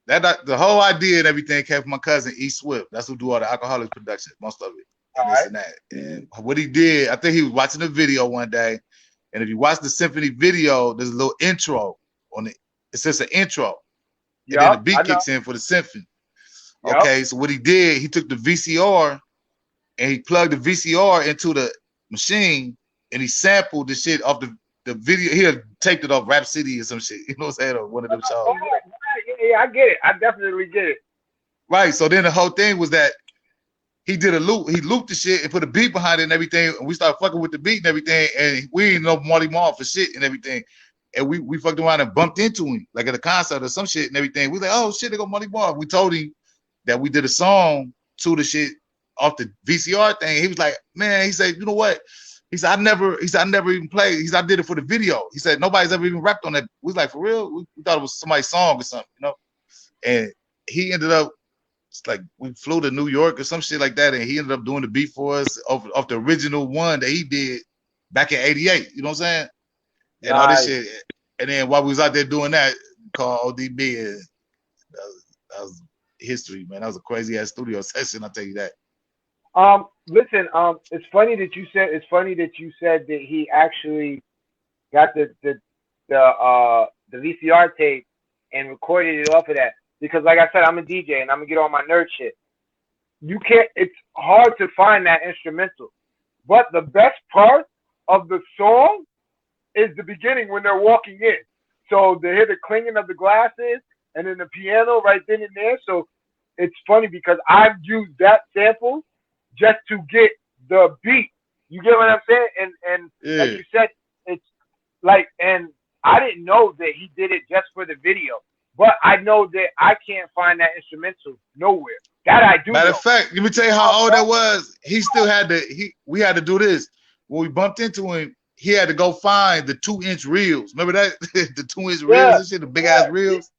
The whole idea and everything came from my cousin E Swift. That's who do all the Alkaholiks production, most of it, and this and that. And what he did, I think he was watching a video one day, and if you watch the symphony video, there's a little intro on it. It's just an intro, and then the beat kicks in for the symphony. Okay, so what he did, he took the VCR and he plugged the VCR into the machine, and he sampled the shit off the video. He had taped it off Rap City or some shit. You know what I'm saying? Or one of them shows. Yeah, I get it. I definitely get it. Right. So then the whole thing was that he did a loop. He looped the shit and put a beat behind it and everything. And we started fucking with the beat and everything. And we didn't know Marty Marl for shit and everything. And we fucked around and bumped into him like at a concert or some shit and everything. We was like, oh shit, they go Marty Marl. We told him that we did a song to the shit off the VCR thing. He was like, man, he said, you know what? He said, I never even played. He said, I did it for the video. He said, nobody's ever even rapped on that. We was like, for real? We thought it was somebody's song or something, you know? And he ended up, it's like we flew to New York or some shit like that, and he ended up doing the beat for us off the original one that he did back in '88. You know what I'm saying? And all this shit. And then while we was out there doing that, called ODB, and that was history, man. That was a crazy ass studio session, I'll tell you that. Listen, it's funny that you said that he actually got the VCR tape and recorded it off of that, because like I said, I'm a DJ and I'm gonna get on my nerd shit. It's hard to find that instrumental, but the best part of the song is the beginning when they're walking in. So they hear the clinging of the glasses and then the piano right then and there. So it's funny because I've used that sample just to get the beat. You get what I'm saying? And like you said, it's like, and I didn't know that he did it just for the video, but I know that I can't find that instrumental nowhere. That I do. Matter of fact, let me tell you how old that was. He still had we had to do this. When we bumped into him, he had to go find the 2-inch reels. Remember that? The 2-inch reels and shit, the big ass reels.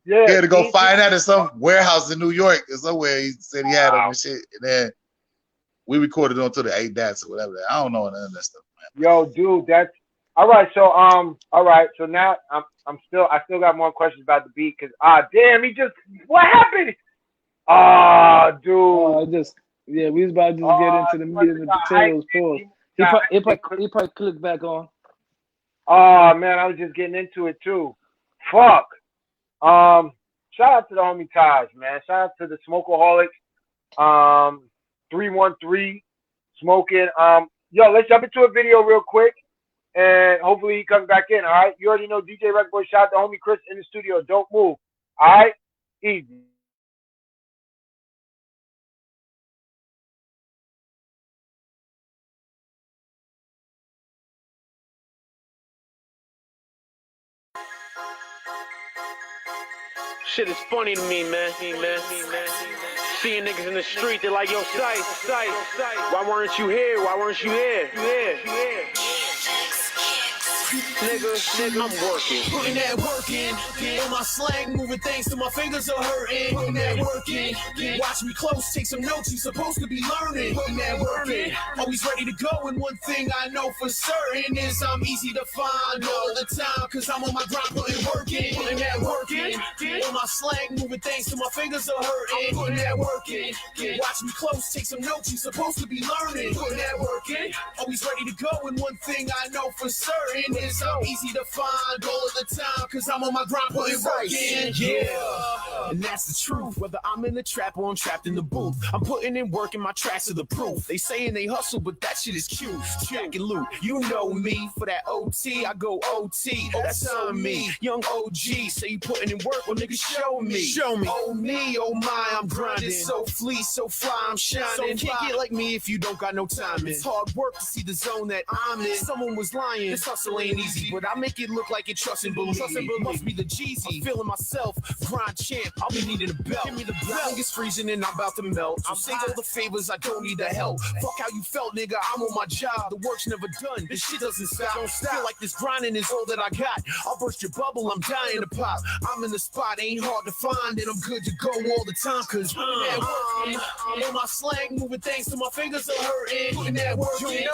Yeah. He had to go find that in some warehouse in New York or somewhere. He said he had them and shit. And then we recorded it onto the 8 DATs or whatever. I don't know none of that stuff, man. Yo, dude, that's all right. So all right. So now I still got more questions about the beat, because damn, what happened? Dude. We was about to just get into the meat and the potatoes. Pause. He probably clicked back on. Oh man, I was just getting into it too. Fuck. Shout out to the homie Tash, man. Shout out to the Smokeaholics. 313 smoking. Yo, let's jump into a video real quick, and hopefully he comes back in. All right. You already know DJ Record Boy. Shout out to homie Chris in the studio. Don't move. All right. Easy. Shit is funny to me, man. Seeing niggas in the street, they're like, yo, Sice. Why weren't you here? nigga, I'm working. Putting that work in. On my slang, moving things till my fingers are hurting. Putting that work in. Watch me close, take some notes, you supposed to be learning. Putting that work in. Always ready to go, and one thing I know for certain is I'm easy to find all the time, cause I'm on my grind, putting work in. Putting that work in. On my slang, moving things till my fingers are hurting. Putting that work in. Watch me close, take some notes, you supposed to be learning. Putting that work in. Always ready to go, and one thing I know for certain is I'm easy to find all of the time, cause I'm on my grind, putting work in. Yeah, and that's the truth. Whether I'm in the trap or I'm trapped in the booth, I'm putting in work and my tracks are the proof. They saying they hustle, but that shit is cute. Jack and loot, you know me. For that OT, I go OT. That's on me. Young OG, say you putting in work, well nigga show me. Show me. Oh me, oh my, I'm grinding. So fleet, so fly, I'm shining. So can't get like me if you don't got no time. It's hard work to see the zone that I'm in. Someone was lying. This hustle ain't easy, but I make it look like it. Trust and believe. Must be the Jeezy. I'm feeling myself. Grind champ. I'll be needing a belt. Give me the belt. Niggas freezing and I'm about to melt. So save all the favors. I don't need the help. Fuck how you felt, nigga. I'm on my job. The work's never done. This shit doesn't stop. Don't stop. Feel like this grinding is all that I got. I'll burst your bubble. I'm dying to pop. I'm in the spot. Ain't hard to find, and I'm good to go all the time. Cause I'm on my slang, moving things till my fingers are hurting. Putting that work in.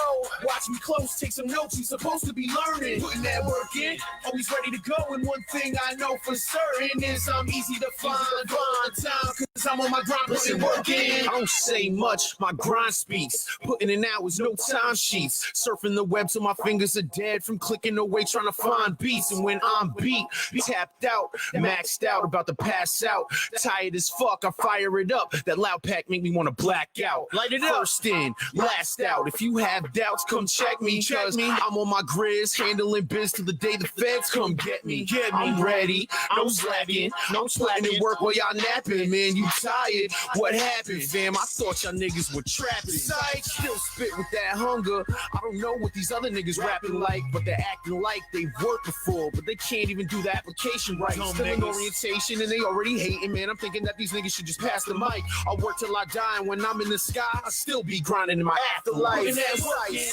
Watch me close. Take some notes. You supposed to be learning. Putting that work in. Always ready to go, and one thing I know for certain is I'm easy to find time, cause I'm on my grind, putting work in. I don't say much, my grind speaks. Putting in hours, no time sheets. Surfing the web till my fingers are dead from clicking away trying to find beats. And when I'm beat, tapped out, maxed out, about to pass out. Tired as fuck, I fire it up. That loud pack make me want to black out. Light it up. First in, last out. If you have doubts, come check me. I'm on my grizz, handling biz till the day the feds come get me. I'm ready, no slacking, in work while y'all napping. Man, you tired? What happened, fam? I thought y'all niggas were trapping. Sight, still spit with that hunger. I don't know what these other niggas rapping like, but they're acting like they've worked before, but they can't even do the application right. Still in orientation and they already hating, man. I'm thinking that these niggas should just pass the mic. I'll work till I die, and when I'm in the sky, I still be grinding in my afterlife. Putting that work in.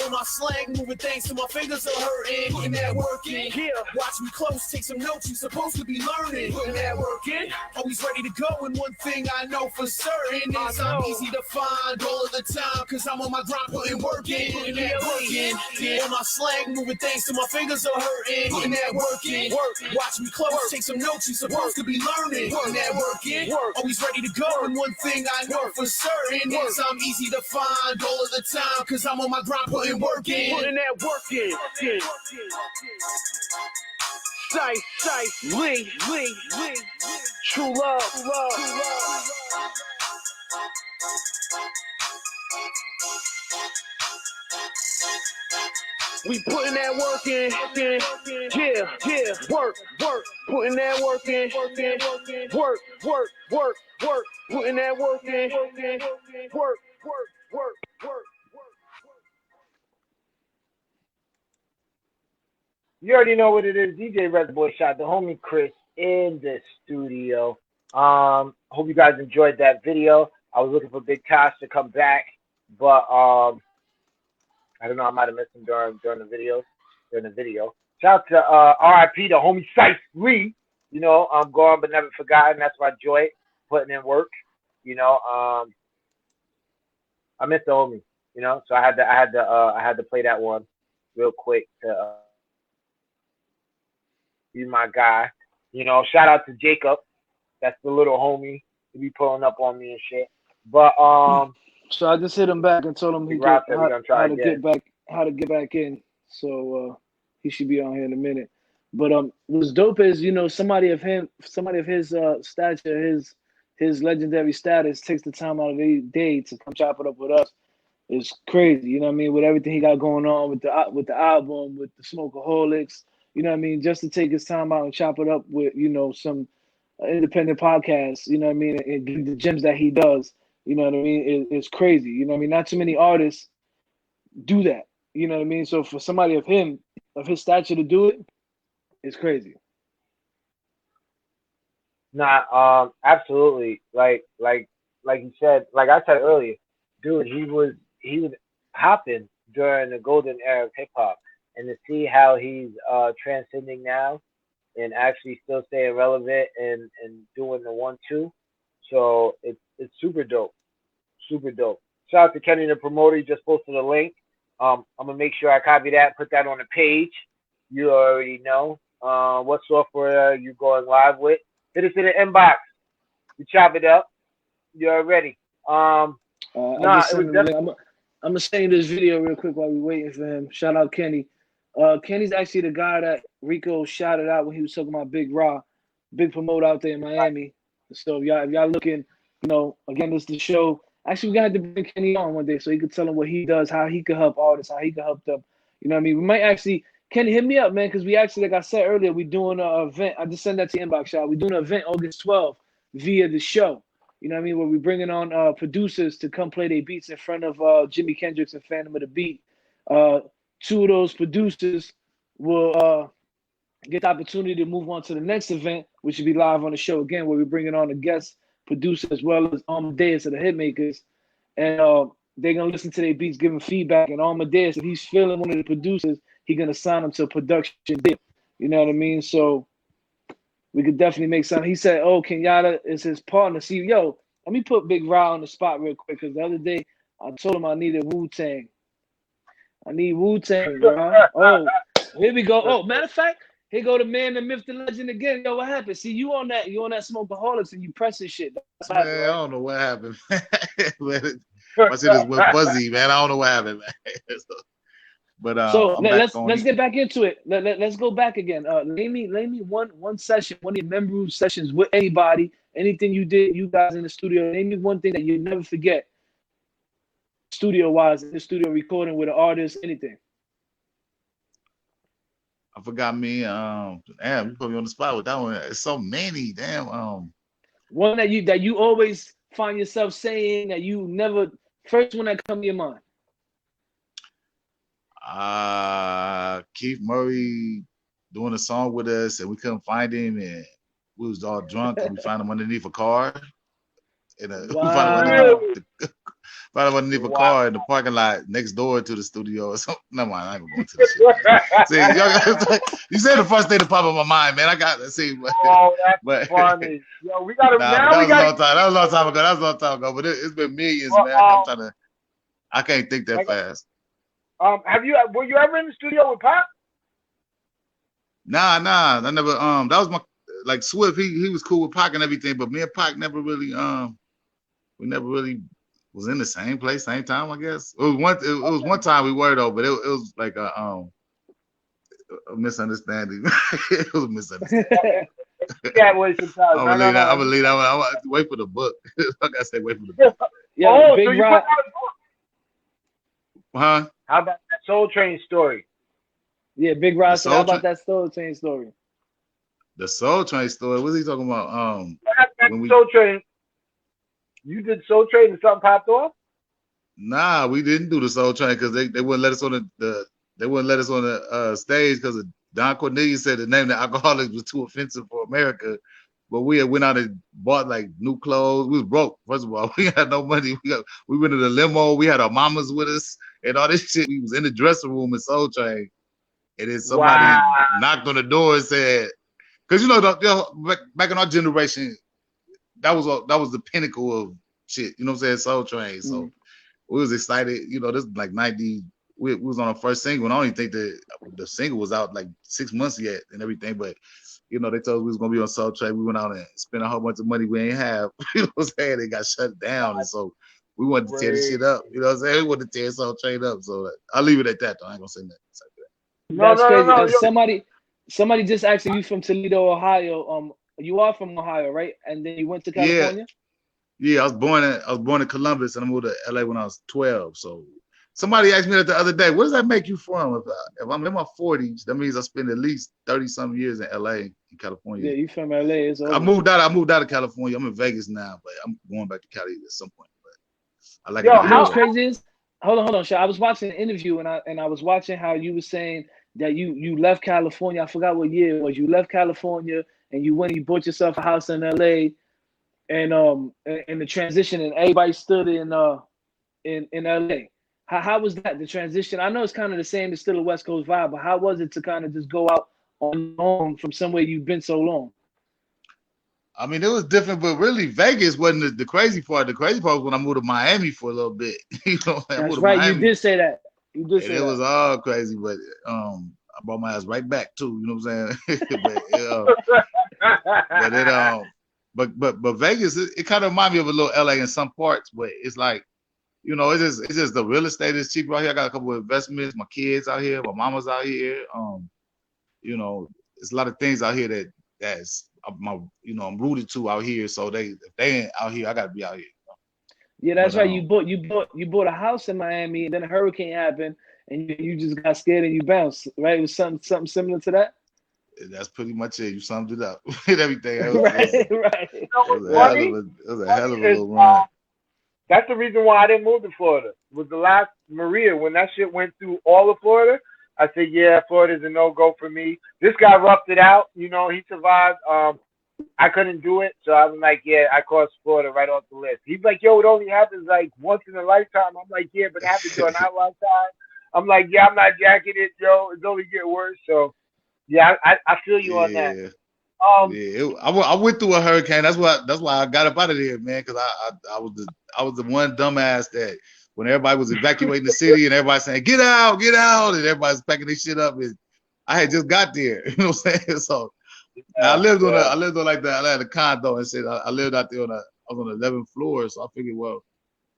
On my slang, moving things till my fingers are hurting. Putting that work in. Watch me close, take some notes, you supposed to be learning. Putting that work in. Always ready to go, and one thing I know for certain is I'm easy to find all of the time, cause I'm on my grind, putting work in. Putting that work in. On my slang, moving things till my fingers are hurting. Putting that work in. Watch me close, take some notes, you supposed to be learning. Putting that work in. Always ready to go, and one thing I know for certain is I'm easy to find all of the time, cause I'm on my grind, putting work in. Putting that work in. Lee. True love. We putting that work in. Yeah. Work. Putting that work in. Work. Putting that work in. Work. You already know what it is. DJ Red Boy shot the homie Chris in the studio. Hope you guys enjoyed that video. I was looking for Big Tash to come back, but I don't know. I might have missed him during the video. Shout out to RIP, the homie Sice Lee. You know, I'm gone but never forgotten. That's my joy, putting in work. You know, I miss the homie. You know, so I had to play that one real quick to be my guy. You know, shout out to Jacob. That's the little homie. He be pulling up on me and shit. But so I just hit him back and told him how to get back in. So he should be on here in a minute. But what's dope is, you know, somebody of his stature, his legendary status takes the time out of their day to come chop it up with us. It's crazy, you know what I mean? With everything he got going on with the album, with the Smokeaholics, you know what I mean? Just to take his time out and chop it up with, you know, some independent podcasts, you know what I mean? And give the gems that he does, you know what I mean? It's crazy, you know what I mean? Not too many artists do that, you know what I mean? So for somebody of his stature to do it, it's crazy. Nah, absolutely. Like you said, like I said earlier, dude, he was hopping during the golden era of hip hop, and to see how he's transcending now and actually still staying relevant and doing the 1-2. So it's super dope, super dope. Shout out to Kenny the promoter. He just posted a link. I'm gonna make sure I copy that, put that on the page. You already know what software you going live with. Hit us in the inbox. We chop it up. You already. I'm gonna send you this video real quick while we're waiting for him. Shout out Kenny. Kenny's actually the guy that Rico shouted out when he was talking about Big Raw, big promoter out there in Miami. So if y'all looking, again, this is the show. Actually, we got to bring Kenny on one day so he could tell him what he does, how he could help artists, how he could help them. You know what I mean? We might actually, Kenny, hit me up, man, because we actually, like I said earlier, we're doing an event. I just sent that to your inbox, y'all. We're doing an event August 12th via the show. You know what I mean? Where we're bringing on producers to come play their beats in front of Jimi Kendrix and Phantom of the Beat. Two of those producers will get the opportunity to move on to the next event, which will be live on the show again, where we're bringing on a guest producer as well as Amadeus of the Hitmakers. And they're going to listen to their beats, giving feedback. And Amadeus, if he's feeling one of the producers, he's going to sign them to a production deal. You know what I mean? So we could definitely make something. He said, Kenyatta is his partner. See, let me put Big Raw on the spot real quick, because the other day I told him I needed Wu-Tang. I need Wu-Tang, bro. Oh, here we go. Oh, matter of fact, here go the man, the myth, the legend again. Yo, what happened? See, you on that Smokeaholics and you pressing shit. That's man, I don't know what happened. My shit just went fuzzy, man. I don't know what happened, man. But let's get back into it. Let's go back again. Name me one session, one of your memorable sessions with anybody, anything you did, you guys in the studio. Name me one thing that you never forget, studio wise, in the studio recording with an artist, anything. I forgot me. Damn, you put me on the spot with that one. It's so many. Damn. One that you always find yourself saying that you never. First one that come to your mind. Keith Murray doing a song with us, and we couldn't find him, and we was all drunk, and we found him underneath a car. And we found him underneath a car in the parking lot next door to the studio or something. Never mind, I ain't gonna go into this shit. See, you said the first thing that popped in my mind, man. I got to see. That's funny. Yo, we got to that was a long time ago. But it's been millions, man. I can't think that fast. Were you ever in the studio with Pop? Nah. I never. That was my Swift. He was cool with Pac and everything, but me and Pac never really. We never really was in the same place, same time. I guess it was one time we were though, but it was like a misunderstanding. It was a misunderstanding. Yeah, wait sometimes. I believe that one. I wait for the book. Like I said, wait for the book. Yeah, Big so you Rock. Put out a book. Huh? How about that Soul Train story? Yeah, Big Rock. So how about that Soul Train story? The Soul Train story. What's he talking about? Soul Train. You did Soul Train and something popped off? Nah, we didn't do the Soul Train because they wouldn't let us on the stage because Don Cornelius said the name the Alkaholiks was too offensive for America. But we had went out and bought new clothes. We was broke. First of all, we had no money. We went in the limo. We had our mamas with us and all this shit. We was in the dressing room in Soul Train, and then somebody knocked on the door and said, because back in our generation, that was the pinnacle of shit. You know what I'm saying? Soul Train. So we was excited. This is 90. We was on our first single, and I don't even think the single was out 6 months yet and everything, but. They told us we was gonna be on Soul Train. We went out and spent a whole bunch of money we ain't have. You know what I'm saying? They got shut down, and so we wanted to tear the shit up. You know what I'm saying? We wanted to tear Soul Train up. So I'll leave it at that. Though. I ain't gonna say nothing. That's crazy. Somebody just asked you from Toledo, Ohio. You are from Ohio, right? And then you went to California. Yeah. I was born in Columbus, and I moved to LA when I was 12. So. Somebody asked me that the other day, what does that make you from? If I'm in my 40s, that means I spent at least 30-something years in LA, in California. Yeah, you from LA. I moved out of California. I'm in Vegas now, but I'm going back to Cali at some point. But I like it. How crazy is? Hold on, Sha. I was watching an interview and I was watching how you were saying that you left California. I forgot what year it was. You left California and you went and you bought yourself a house in LA, and the transition, and everybody stood in LA. How was that, the transition? I know it's kind of the same, it's still a West Coast vibe, but how was it to kind of just go out on your own from somewhere you've been so long? I mean, it was different, but really Vegas wasn't the crazy part. The crazy part was when I moved to Miami for a little bit. You know, I That's moved to right. You Miami, did say that. You did and say it was that. all crazy. But I brought my ass right back too. You know what I'm saying? But it but Vegas, it kind of reminds me of a little LA in some parts, but it's like, you know, it's just the real estate is cheap out here. I got a couple of investments. My kids out here. My mama's out here. You know, it's a lot of things out here that's my, you know, I'm rooted to out here. So if they ain't out here, I gotta be out here. Yeah, But that's right. You bought a house in Miami, and then a hurricane happened, and you just got scared and you bounced. Right? It was something similar to that. that's pretty much it. You summed it up and everything. Right, right. You know what's funny? It was a hell of a Is, little run. that's the reason why I didn't move to Florida. Was the last Maria when that shit went through all of Florida? I said, yeah, Florida's a no go for me. This guy roughed it out. You know, he survived. I couldn't do it, so I was like, yeah, I crossed Florida right off the list. He's like, yo, it only happens like once in a lifetime. I'm like, yeah, but it happens during our lifetime. I'm like, yeah, I'm not jacking it, yo. It's only getting worse. So, yeah, I feel you on that. Yeah. I went through a hurricane. That's why I got up out of there, man. Because I was the one dumbass that when everybody was evacuating the city and everybody saying get out, and everybody's packing their shit up, and I had just got there. You know what I'm saying? So I lived on like that. I had a condo and said I lived out there I was on the 11th floor. So I figured, well,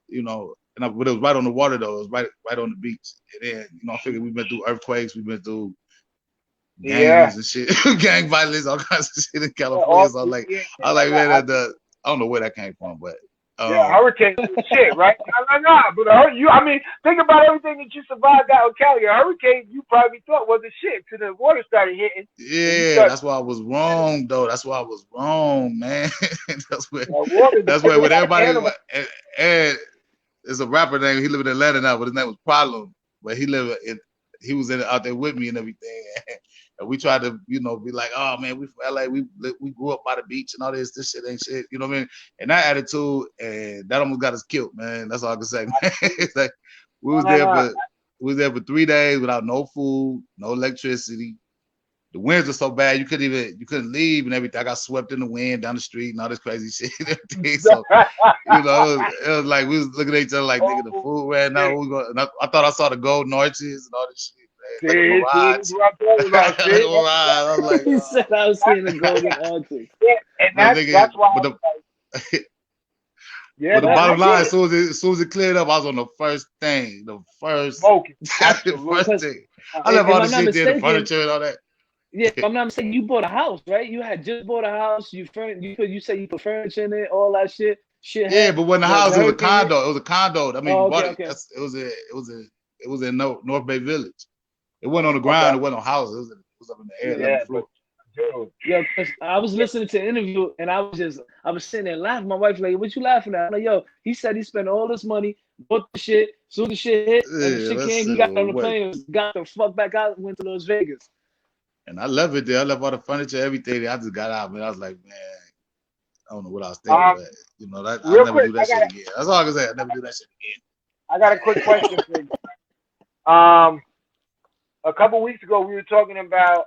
you know, but it was right on the water though. It was right on the beach. And then, you know, I figured we've been through earthquakes, we've been through gangs and shit, gang violence, all kinds of shit in California. So I like, man, I don't know where that came from, but hurricane shit, right? Nah, but I mean, think about everything that you survived out in Cali. A hurricane you probably thought was a shit till the water started hitting. Yeah, that's why I was wrong, though. That's why I was wrong, man. that's where with everybody. And there's a rapper name. He lived in Atlanta now, but his name was Problem. But he was out there with me and everything. And we tried to, you know, be like, oh man, we from LA, we grew up by the beach and all this shit ain't shit, you know what I mean? And that attitude, and that almost got us killed, man. That's all I can say, man. It's like we was there for 3 days without no food, no electricity. The winds were so bad you couldn't leave and everything. I got swept in the wind down the street and all this crazy shit and everything. So you know, it was like we was looking at each other like, nigga, the food ran out. I thought I saw the golden arches and all this shit. Like a mirage. I was like, he said I was seeing the golden arches. Yeah, and that's why. But the bottom line, as soon as it cleared up, I was on the first thing. The first thing. I left all the shit there, the furniture and all that. Yeah, if I'm not mistaken, you bought a house, right? You had just bought a house. You said you put furniture in it, all that shit. Yeah, but when the house, it was a condo. It was a condo. I mean, you bought it. Okay. It was in North Bay Village. It wasn't on the ground. It wasn't on house. It was up in the air. Yeah, floor. Yeah, I was listening to the interview and I was sitting there laughing. My wife's like, "What you laughing at?" I'm like, "Yo, he said he spent all this money, bought the shit. Soon the shit hit, and the shit came. He got on the plane, got the fuck back out, and went to Las Vegas." And I left it there. I left all the furniture, everything. I just got out, man. I was like, man, I don't know what I was thinking, but you know, I'll never do that shit again. That's all I can say. I'll never do that shit again. I got a quick question for you. A couple weeks ago, we were talking about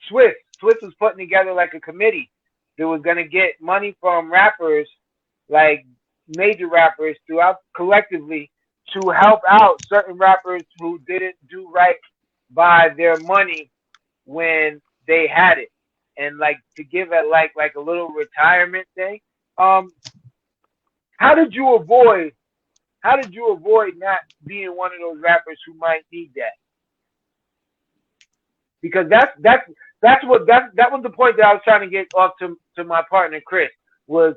Swiss. Swiss was putting together like a committee that was going to get money from rappers, like major rappers throughout collectively, to help out certain rappers who didn't do right by their money when they had it, and like to give it like a little retirement thing. How did you avoid not being one of those rappers who might need that? Because that was the point that I was trying to get off to my partner Chris, was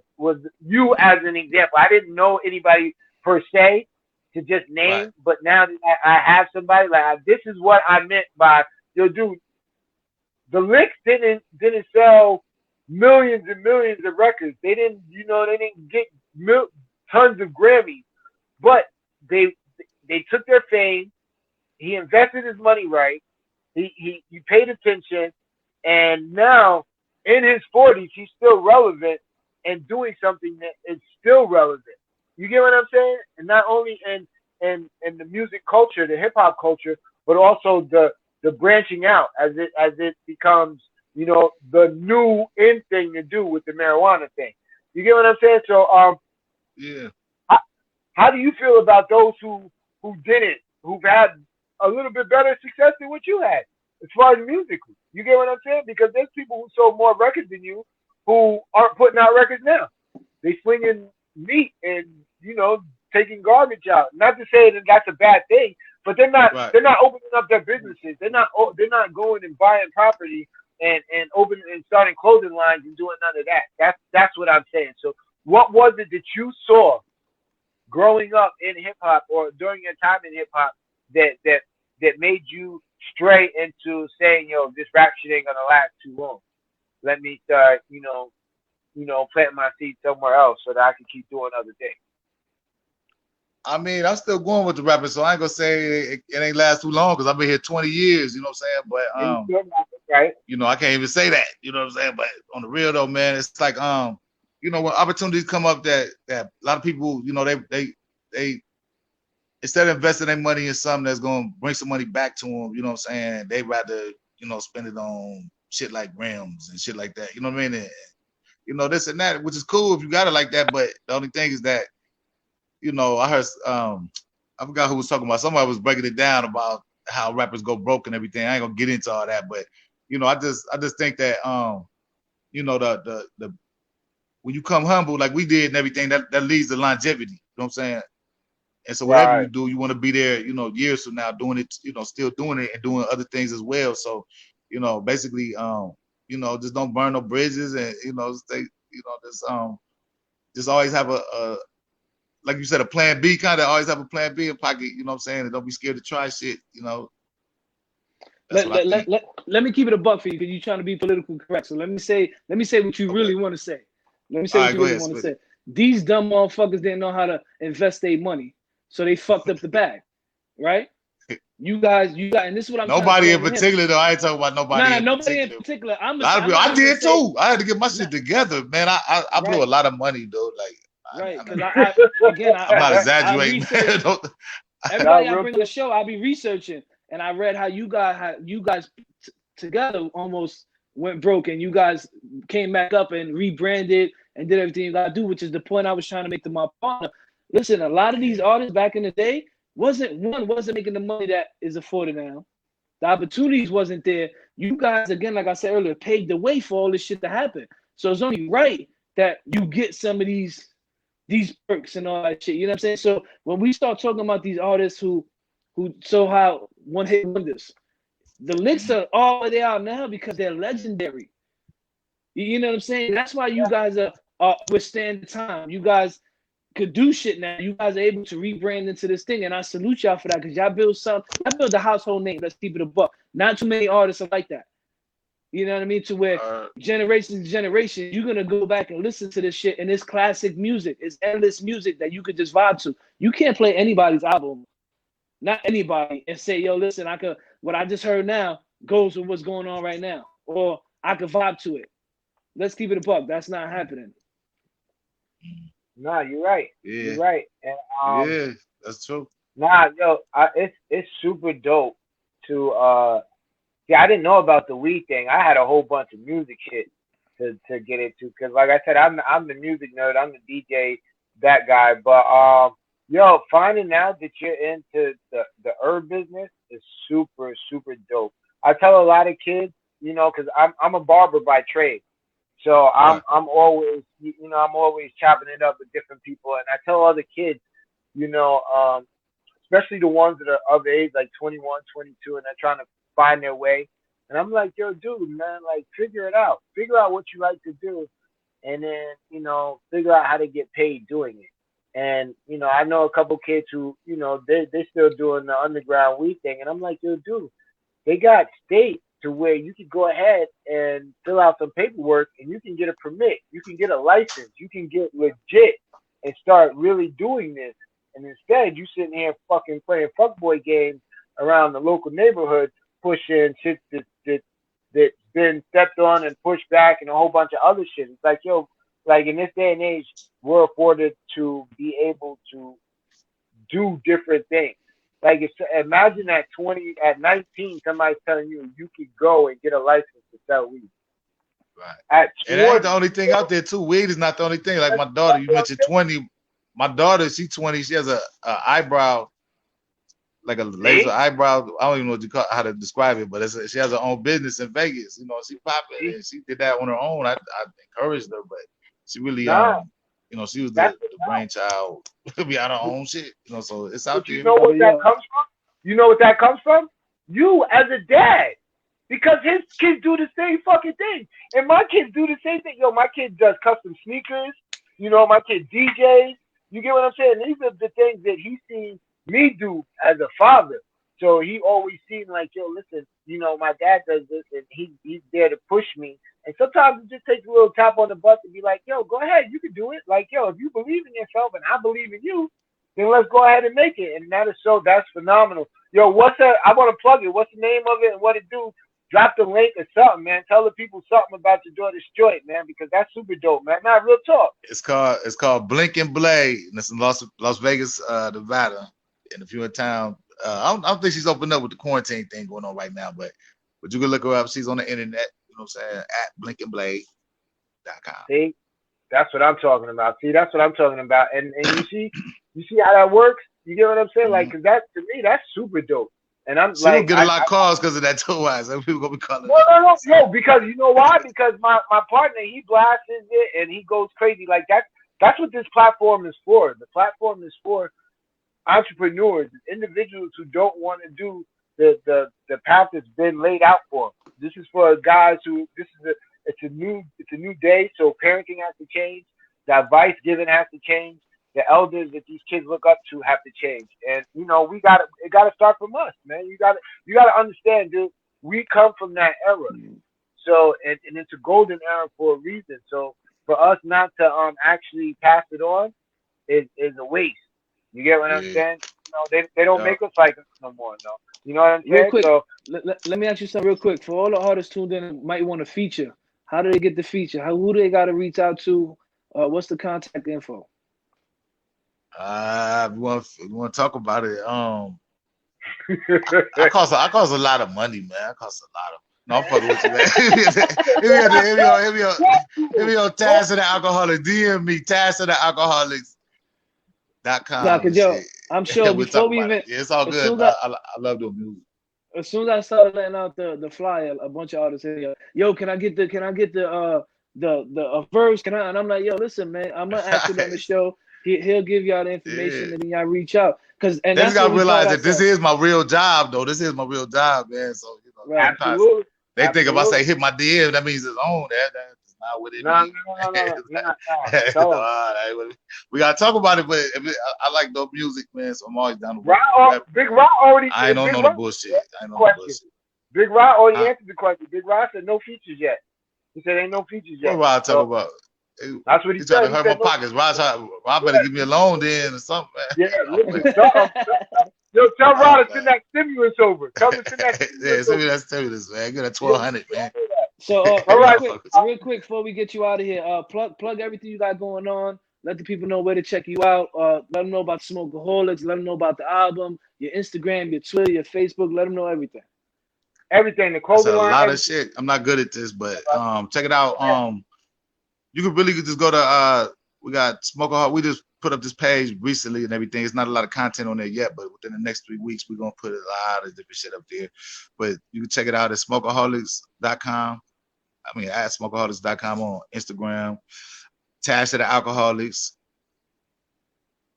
you as an example. I didn't know anybody per se to just name, right. But now that I have somebody, like, this is what I meant by, yo, dude, the Licks didn't sell millions and millions of records. They didn't get tons of Grammys, but they took their fame. He invested his money right. He paid attention, and now in his 40s, he's still relevant and doing something that is still relevant. You get what I'm saying? And not only and in the music culture, the hip hop culture, but also the branching out as it becomes, you know, the new in thing to do with the marijuana thing. You get what I'm saying? So Yeah. how do you feel about those who didn't, who've had a little bit better success than what you had as far as musically? You get what I'm saying? Because there's people who sold more records than you who aren't putting out records now. They swinging meat and, you know, taking garbage out. Not to say that that's a bad thing, but they're not Right. opening up their businesses. They're not going and buying property and opening and starting clothing lines and doing none of that. That's what I'm saying. So what was it that you saw growing up in hip hop or during your time in hip hop that made you stray into saying, yo, this rap shit ain't gonna last too long. Let me start, planting my seed somewhere else so that I can keep doing other things. I mean, I'm still going with the rapping, so I ain't gonna say it ain't last too long because I've been here 20 years, you know what I'm saying? But right? you know, I can't even say that, you know what I'm saying? But on the real though, man, it's like you know, when opportunities come up that a lot of people, you know, they instead of investing their money in something that's gonna bring some money back to them, you know what I'm saying? They rather, you know, spend it on shit like rims and shit like that. You know what I mean? And, you know, this and that, which is cool if you got it like that. But the only thing is that, you know, I heard I forgot who was talking about. Somebody was breaking it down about how rappers go broke and everything. I ain't gonna get into all that, but you know, I just think that you know, the when you come humble like we did and everything, that leads to longevity. You know what I'm saying? And so whatever you Right. do, you want to be there, you know, years from now doing it, you know, still doing it and doing other things as well. So, you know, basically, you know, just don't burn no bridges and, you know, stay, you know, just always have a like you said, a plan B, kind of always have a plan B in pocket, you know what I'm saying? And don't be scared to try shit, you know. That's what I think. Let me keep it a buck for you because you're trying to be politically correct. So let me say what you Okay. really want to say. Let me say All what right, you go really ahead, want to spit say. it. These dumb motherfuckers didn't know how to invest their money, so they fucked up the bag, right? You guys, and this is what I'm trying to Nobody tell in him. particular, though. I ain't talking about nobody Nah, in nobody in particular. particular. A lot of people, I did too. I had to get my shit together, man. I blew Right, a lot of money, though. Like, right. Because again, I'm not I exaggerating, research man. Don't- No, everybody I real bring on the quick. show. I'll be researching, and I read how you guys together almost went broke, and you guys came back up and rebranded and did everything you gotta do, which is the point I was trying to make to my partner. Listen, a lot of these artists back in the day wasn't making the money that is afforded now. The opportunities wasn't there. You guys, again, like I said earlier, paved the way for all this shit to happen. So it's only right that you get some of these perks and all that shit. You know what I'm saying? So when we start talking about these artists who so how one hit wonders, the licks are all they are now because they're legendary. You know what I'm saying? That's why you guys are withstand the time. You guys could do shit now. You guys are able to rebrand into this thing, and I salute y'all for that because y'all build a household name. Let's keep it a buck. Not too many artists are like that. You know what I mean? To where generations to generations, you're gonna go back and listen to this shit, and it's classic music. It's endless music that you could just vibe to. You can't play anybody's album, not anybody, and say, "Yo, listen, what I just heard now goes with what's going on right now," or I could vibe to it. Let's keep it a buck. That's not happening. Nah, you're right. yeah, You're right. And yeah, that's true. nah, yo, it's super dope to see. I didn't know about the weed thing. I had a whole bunch of music shit to get into because, like I said, I'm the music nerd. I'm the DJ, that guy. But yo, finding out that you're into the herb business is super super dope. I tell a lot of kids, you know, because I'm a barber by trade. So Right. I'm always, I'm always chopping it up with different people, and I tell other kids, you know, especially the ones that are of age, like 21, 22, and they're trying to find their way. And I'm like, yo, dude, man, like figure it out. Figure out what you like to do, and then figure out how to get paid doing it. And I know a couple kids who, they still doing the underground weed thing, and I'm like, yo, dude, they got states to where you can go ahead and fill out some paperwork and you can get a permit, you can get a license, you can get legit and start really doing this. And instead, you sitting here fucking playing fuckboy games around the local neighborhood, pushing shit that's been stepped on and pushed back and a whole bunch of other shit. It's like, yo, like in this day and age, we're afforded to be able to do different things. Like, imagine at 19, somebody's telling you you could go and get a license to sell weed. Right. At 20, And that ain't the only thing out there too. Weed is not the only thing. Like my daughter, you mentioned 20. My daughter, she's 20. She has a eyebrow, like a laser eyebrow. I don't even know what you call, how to describe it, but she has her own business in Vegas. You know, she popping and she did that on her own. I encouraged her, but she really you know, she was the brainchild to be on her own shit. You know, so it's out there. You know what that comes from? You know what that comes from? You as a dad. Because his kids do the same fucking thing. And my kids do the same thing. Yo, my kid does custom sneakers. You know, my kid DJs. You get what I'm saying? These are the things that he's seen me do as a father. So he always seemed like, yo, listen, you know, my dad does this and he's there to push me. And sometimes it just takes a little tap on the butt to be like, yo, go ahead, you can do it. Like, yo, if you believe in yourself and I believe in you, then let's go ahead and make it. And that's phenomenal. Yo, I want to plug it. What's the name of it and what it do? Drop the link or something, man. Tell the people something about your daughter's joint, man, because that's super dope, man. Not real talk. It's called Blink and Blade, and it's in Las Vegas, Nevada. And if you're in town, I don't think she's opened up with the quarantine thing going on right now, but you can look her up. She's on the internet, you know what I'm saying, at blinkandblade.com. See, that's what I'm talking about. And you see how that works? You get what I'm saying? Like, cause that, to me, that's super dope. And I'm she don't get a lot of calls because of that too. So people gonna be calling. No, because you know why? Because my partner, he blasts it and he goes crazy. Like that's what this platform is for. The platform is for entrepreneurs, individuals who don't want to do the path that's been laid out for them. This is for guys who it's a new day, so parenting has to change. The advice given has to change. The elders that these kids look up to have to change. And you know, it gotta start from us, man. You gotta understand, dude, we come from that era. So and it's a golden era for a reason. So for us not to actually pass it on is a waste. You get what I'm saying? You know, they don't make us like us no more, no. You know what I'm saying? Real quick, so, let me ask you something real quick. For all the artists tuned in and might want to feature, how do they get the feature? Who do they gotta reach out to? What's the contact info? We want to talk about it. I cost a lot of money, man. I cost a lot of. No, I'm fucking with you, man. Hit me on Tash of the Alkaholiks. DM me, Tash of the Alkaholiks.com. Nah, cause yo, I'm sure before we even, it's all good. I love doing music. As soon as I started letting out the flyer, a bunch of artists said, yo, can I get the verse? Can I? And I'm like, yo, listen, man, I'm gonna ask you on the show. He'll give y'all the information and then y'all reach out. And they gotta realize that this is my real job, though. This is my real job, man. So you know, absolutely. They think if I say hit my DM, that means it's on. That's not what it means. No. We gotta talk about it, but I like dope music, man. So I'm always down to Big Rock already. I ain't on no bullshit. Big Rock already answered the question. Big Rock said no features yet. He said ain't no features yet. What Rob talk about? That's what he tried to hurt my pockets. Rob better give me a loan then or something, man. Yo, tell Rod to send that stimulus over. Tell him to send that stimulus send me that stimulus, man. Get that 1,200, man. So, real quick, before we get you out of here, plug everything you got going on. Let the people know where to check you out. Let them know about Smokeaholics. Let them know about the album, your Instagram, your Twitter, your Facebook. Let them know everything. Everything. The clothing line. A lot of shit. I'm not good at this, but check it out. You could really just go to we got Smokeaholics. We just put up this page recently and everything. It's not a lot of content on there yet, but within the next 3 weeks, we're gonna put a lot of different shit up there. But you can check it out at smokeaholics.com. I mean at smokeaholics.com on Instagram. Tash of the Alkaholiks.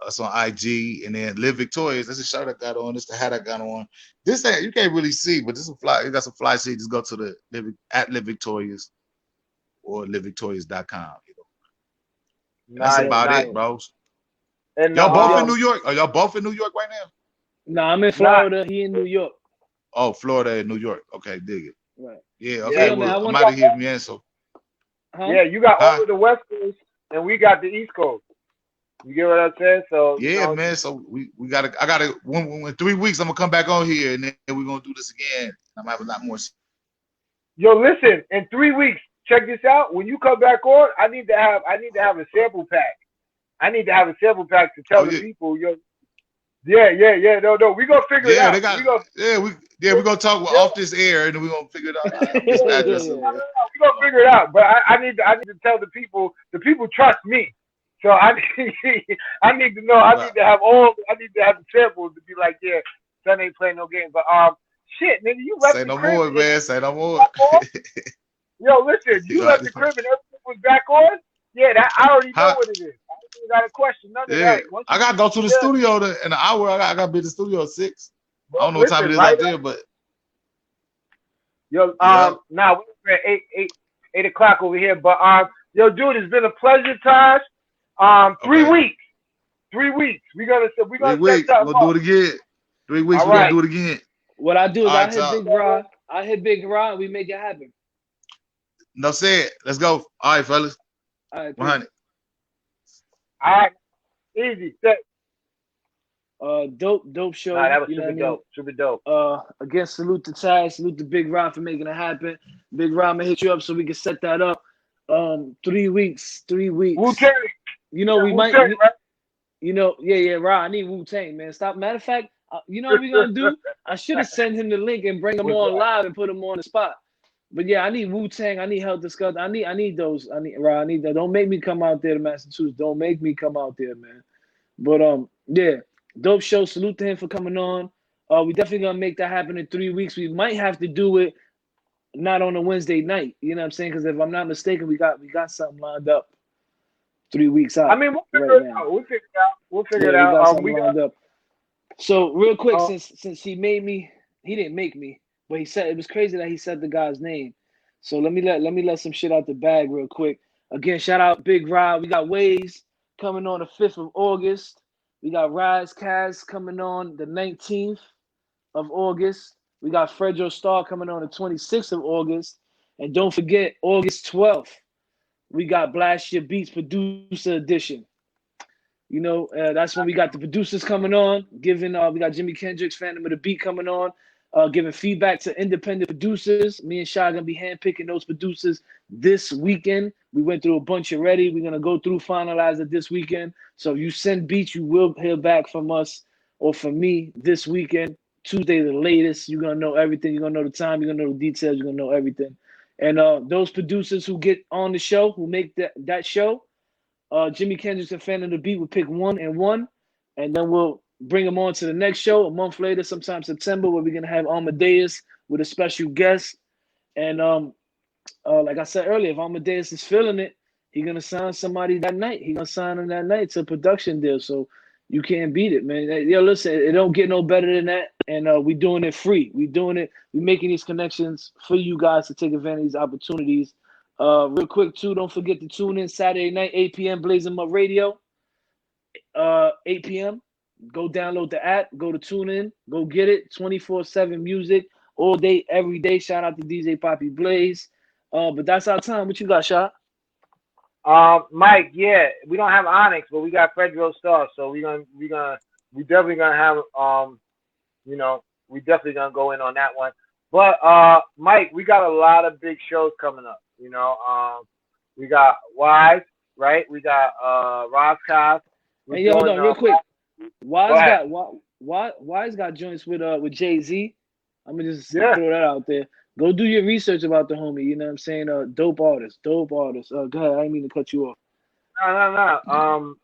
Us on IG, and then Live Victorious. That's the shirt I got on. This the hat I got on. This ain't, you can't really see, but this is fly. You got some fly shit. Just go to the Live Victorious or livevictorious.com. You know. That's about it, bros. And y'all both in New York? Are y'all both in New York right now? No, I'm in Florida. He in New York. Oh, Florida and New York. Okay, dig it. Right. Yeah. Okay. Well, I'm out of here, man. So. Yeah, you got all of the West Coast, and we got the East Coast. You get what I'm saying? So yeah, man. So we gotta. I gotta. In 3 weeks, I'm gonna come back on here, and then we're gonna do this again. I'm gonna have a lot more. Yo, listen. In 3 weeks, check this out. When you come back on, I need to have a sample pack. I need to have a sample pack to tell the people, yo, Yeah. No. We gonna figure it Yeah, out. they got. We're gonna talk off this air, and then we're gonna figure it out. This address. We gonna figure it out. But I need to tell the people. The people trust me. So I need to know. I need to have the samples to be like, yeah, son ain't playing no game. But shit, nigga, you left Say the no crib. more, man. Say no more. Yo, listen, you left the crib and everything was back on. Yeah, that I already know what it is. I don't even got a question. None of that. I gotta go to the studio in an hour. I gotta be at the studio at 6. I don't know what time it is out there, but yo, now we're at 8 o'clock over here. But yo, dude, it's been a pleasure, Tash. 3 weeks. 3 weeks. We're gonna set something up. We'll do it again. 3 weeks, we're gonna do it again. What I do is I hit Big Rod, and we make it happen. No, say it. Let's go. All right, fellas. All right, 100. All right. Easy. Set. Dope show. Nah, that was you know super dope. Super dope. Again, salute to Tash, salute to Big Rod for making it happen. Big Rod, I'm gonna hit you up so we can set that up. 3 weeks. Wu-Tang. You know, we might. Right? You know, yeah, Rod. I need Wu-Tang, man. Stop. Matter of fact, you know what we're gonna do? I should have sent him the link and bring him on live and put him on the spot. But yeah, I need Wu-Tang. I need Helter Skelter. I need those. Rod. I need that. Don't make me come out there to Massachusetts. Don't make me come out there, man. But yeah, dope show. Salute to him for coming on. We definitely gonna make that happen in 3 weeks. We might have to do it not on a Wednesday night. You know what I'm saying? Because if I'm not mistaken, we got something lined up 3 weeks out. I mean, we'll figure it out. We'll figure it out. We got up. So real quick, since he made me, he didn't make me, but he said it was crazy that he said the guy's name. So let me let some shit out the bag real quick. Again, shout out Big Rod. We got Waze coming on the 5th of August. We got Rise Kaz coming on the 19th of August. We got Fredro Starr coming on the 26th of August. And don't forget, August 12th, we got Blast Your Beats Producer Edition. You know, that's when we got the producers coming on, giving we got Jimi Kendrix, Phantom of the Beat coming on, giving feedback to independent producers. Me and Shy gonna be handpicking those producers this weekend. We went through a bunch already. We're gonna go through, finalize it this weekend. So if you send beats, you will hear back from us or from me this weekend, Tuesday the latest. You're gonna know everything. You're gonna know the time. You're gonna know the details. You're gonna know everything. And those producers who get on the show, who make that show, Jimi Kendrix and Phantom of the Beat will pick one, and then we'll bring them on to the next show a month later, sometime September, where we're gonna have Amadeus with a special guest. And like I said earlier, if Amadeus is feeling it, he's gonna sign somebody that night. He's gonna sign them that night to a production deal. So you can't beat it, man. Yo, listen, it don't get no better than that. And we doing it free. We doing it. We making these connections for you guys to take advantage of these opportunities. Real quick too, don't forget to tune in Saturday night, 8 p.m. Blazing Up Radio. 8 p.m. Go download the app. Go to TuneIn. Go get it. 24/7 music all day, every day. Shout out to DJ Poppy Blaze. But that's our time. What you got, Shot? Mike, yeah, we don't have Onyx, but we got Fredro Starr, so we definitely gonna have we definitely gonna go in on that one. But Mike, we got a lot of big shows coming up. We got Wise, right? We got Roscoe. Hey, hold on, real quick. Wise got joints with Jay-Z. I'm gonna just throw that out there. Go do your research about the homie. You know what I'm saying? Dope artist. Go ahead. I didn't mean to cut you off. No.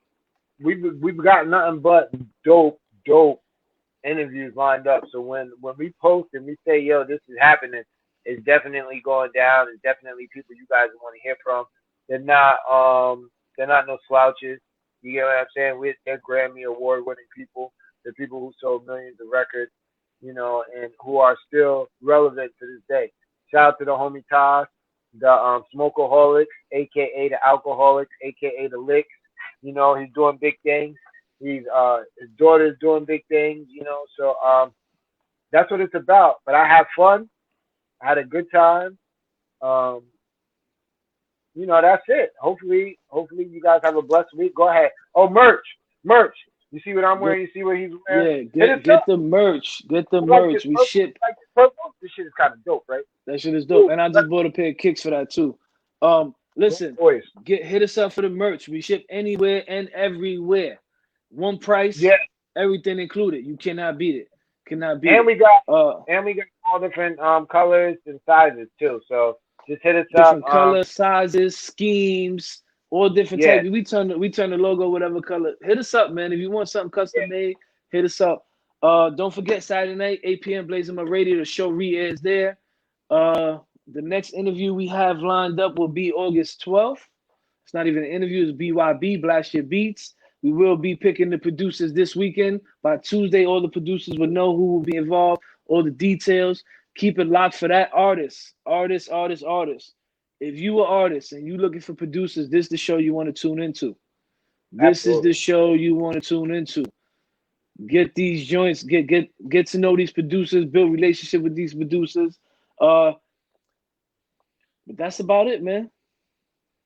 We've got nothing but dope interviews lined up. So when we post and we say, yo, this is happening, it's definitely going down. It's definitely people you guys want to hear from. They're not no slouches. You get what I'm saying? They're Grammy award winning people. They're people who sold millions of records, and who are still relevant to this day. Shout out to the homie Tash, the Smokeaholics, aka the Alkaholiks, aka the Licks. He's doing big things. His daughter's doing big things, so that's what it's about. But I have fun. I had a good time. That's it. Hopefully you guys have a blessed week. Go ahead. Oh, merch. You see what I'm wearing? You see what he's wearing? Yeah, get the merch. Get the merch. We ship. This shit is kind of dope, right? That shit is dope. And I just bought a pair of kicks for that too. Listen, hit us up for the merch. We ship anywhere and everywhere. One price. Yeah. Everything included. You cannot beat it. Cannot beat And it. we got Uh, all different colors and sizes too. So just hit us up. different colors, sizes, schemes, all different Yeah, types. We turn the logo whatever color. Hit us up, man. If you want something custom made, hit us up. Don't forget Saturday night, 8 p.m. Blazing My Radio. The show re-airs there. The next interview we have lined up will be August 12th. It's not even an interview, it's BYB, Blast Your Beats. We will be picking the producers this weekend. By Tuesday, all the producers will know who will be involved, all the details. Keep it locked for that. Artists. If you are artists and you looking for producers, this is the show you want to tune into. This is the show you want to tune into. Get these joints, get to know these producers, build relationship with these producers. But that's about it, man.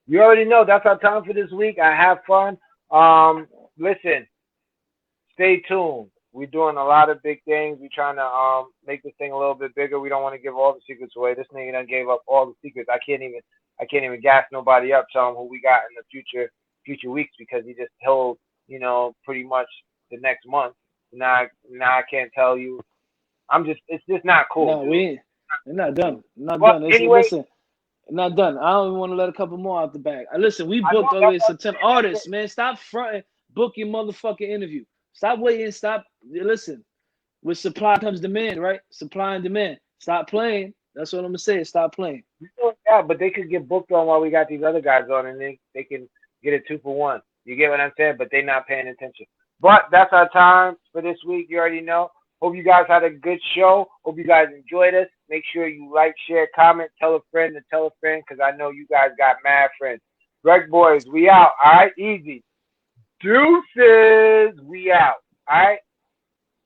you already know that's our time for this week. I have fun. Listen, stay tuned. We're doing a lot of big things. We're trying to make this thing a little bit bigger. We don't want to give all the secrets away. This nigga done gave up all the secrets. I can't even gas nobody up, tell them who we got in the future weeks because he just told, pretty much the next month. Now I can't tell you. It's just not cool. No, we're not done. Anyway, Listen, not done. I don't even want to let a couple more out the bag. Listen, we booked all the way September. Artists, man, stop fronting. Book your motherfucking interview. Stop waiting. Listen, with supply comes demand, right? Supply and demand. Stop playing. That's what I'm gonna say. Stop playing. Yeah, but they could get booked on while we got these other guys on, and they can get a 2-for-1. You get what I'm saying? But they're not paying attention. But that's our time for this week. You already know. Hope you guys had a good show. Hope you guys enjoyed us. Make sure you like, share, comment, tell a friend, because I know you guys got mad friends. Greg boys, we out. All right, easy. Deuces, we out. All right,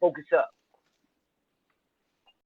focus up.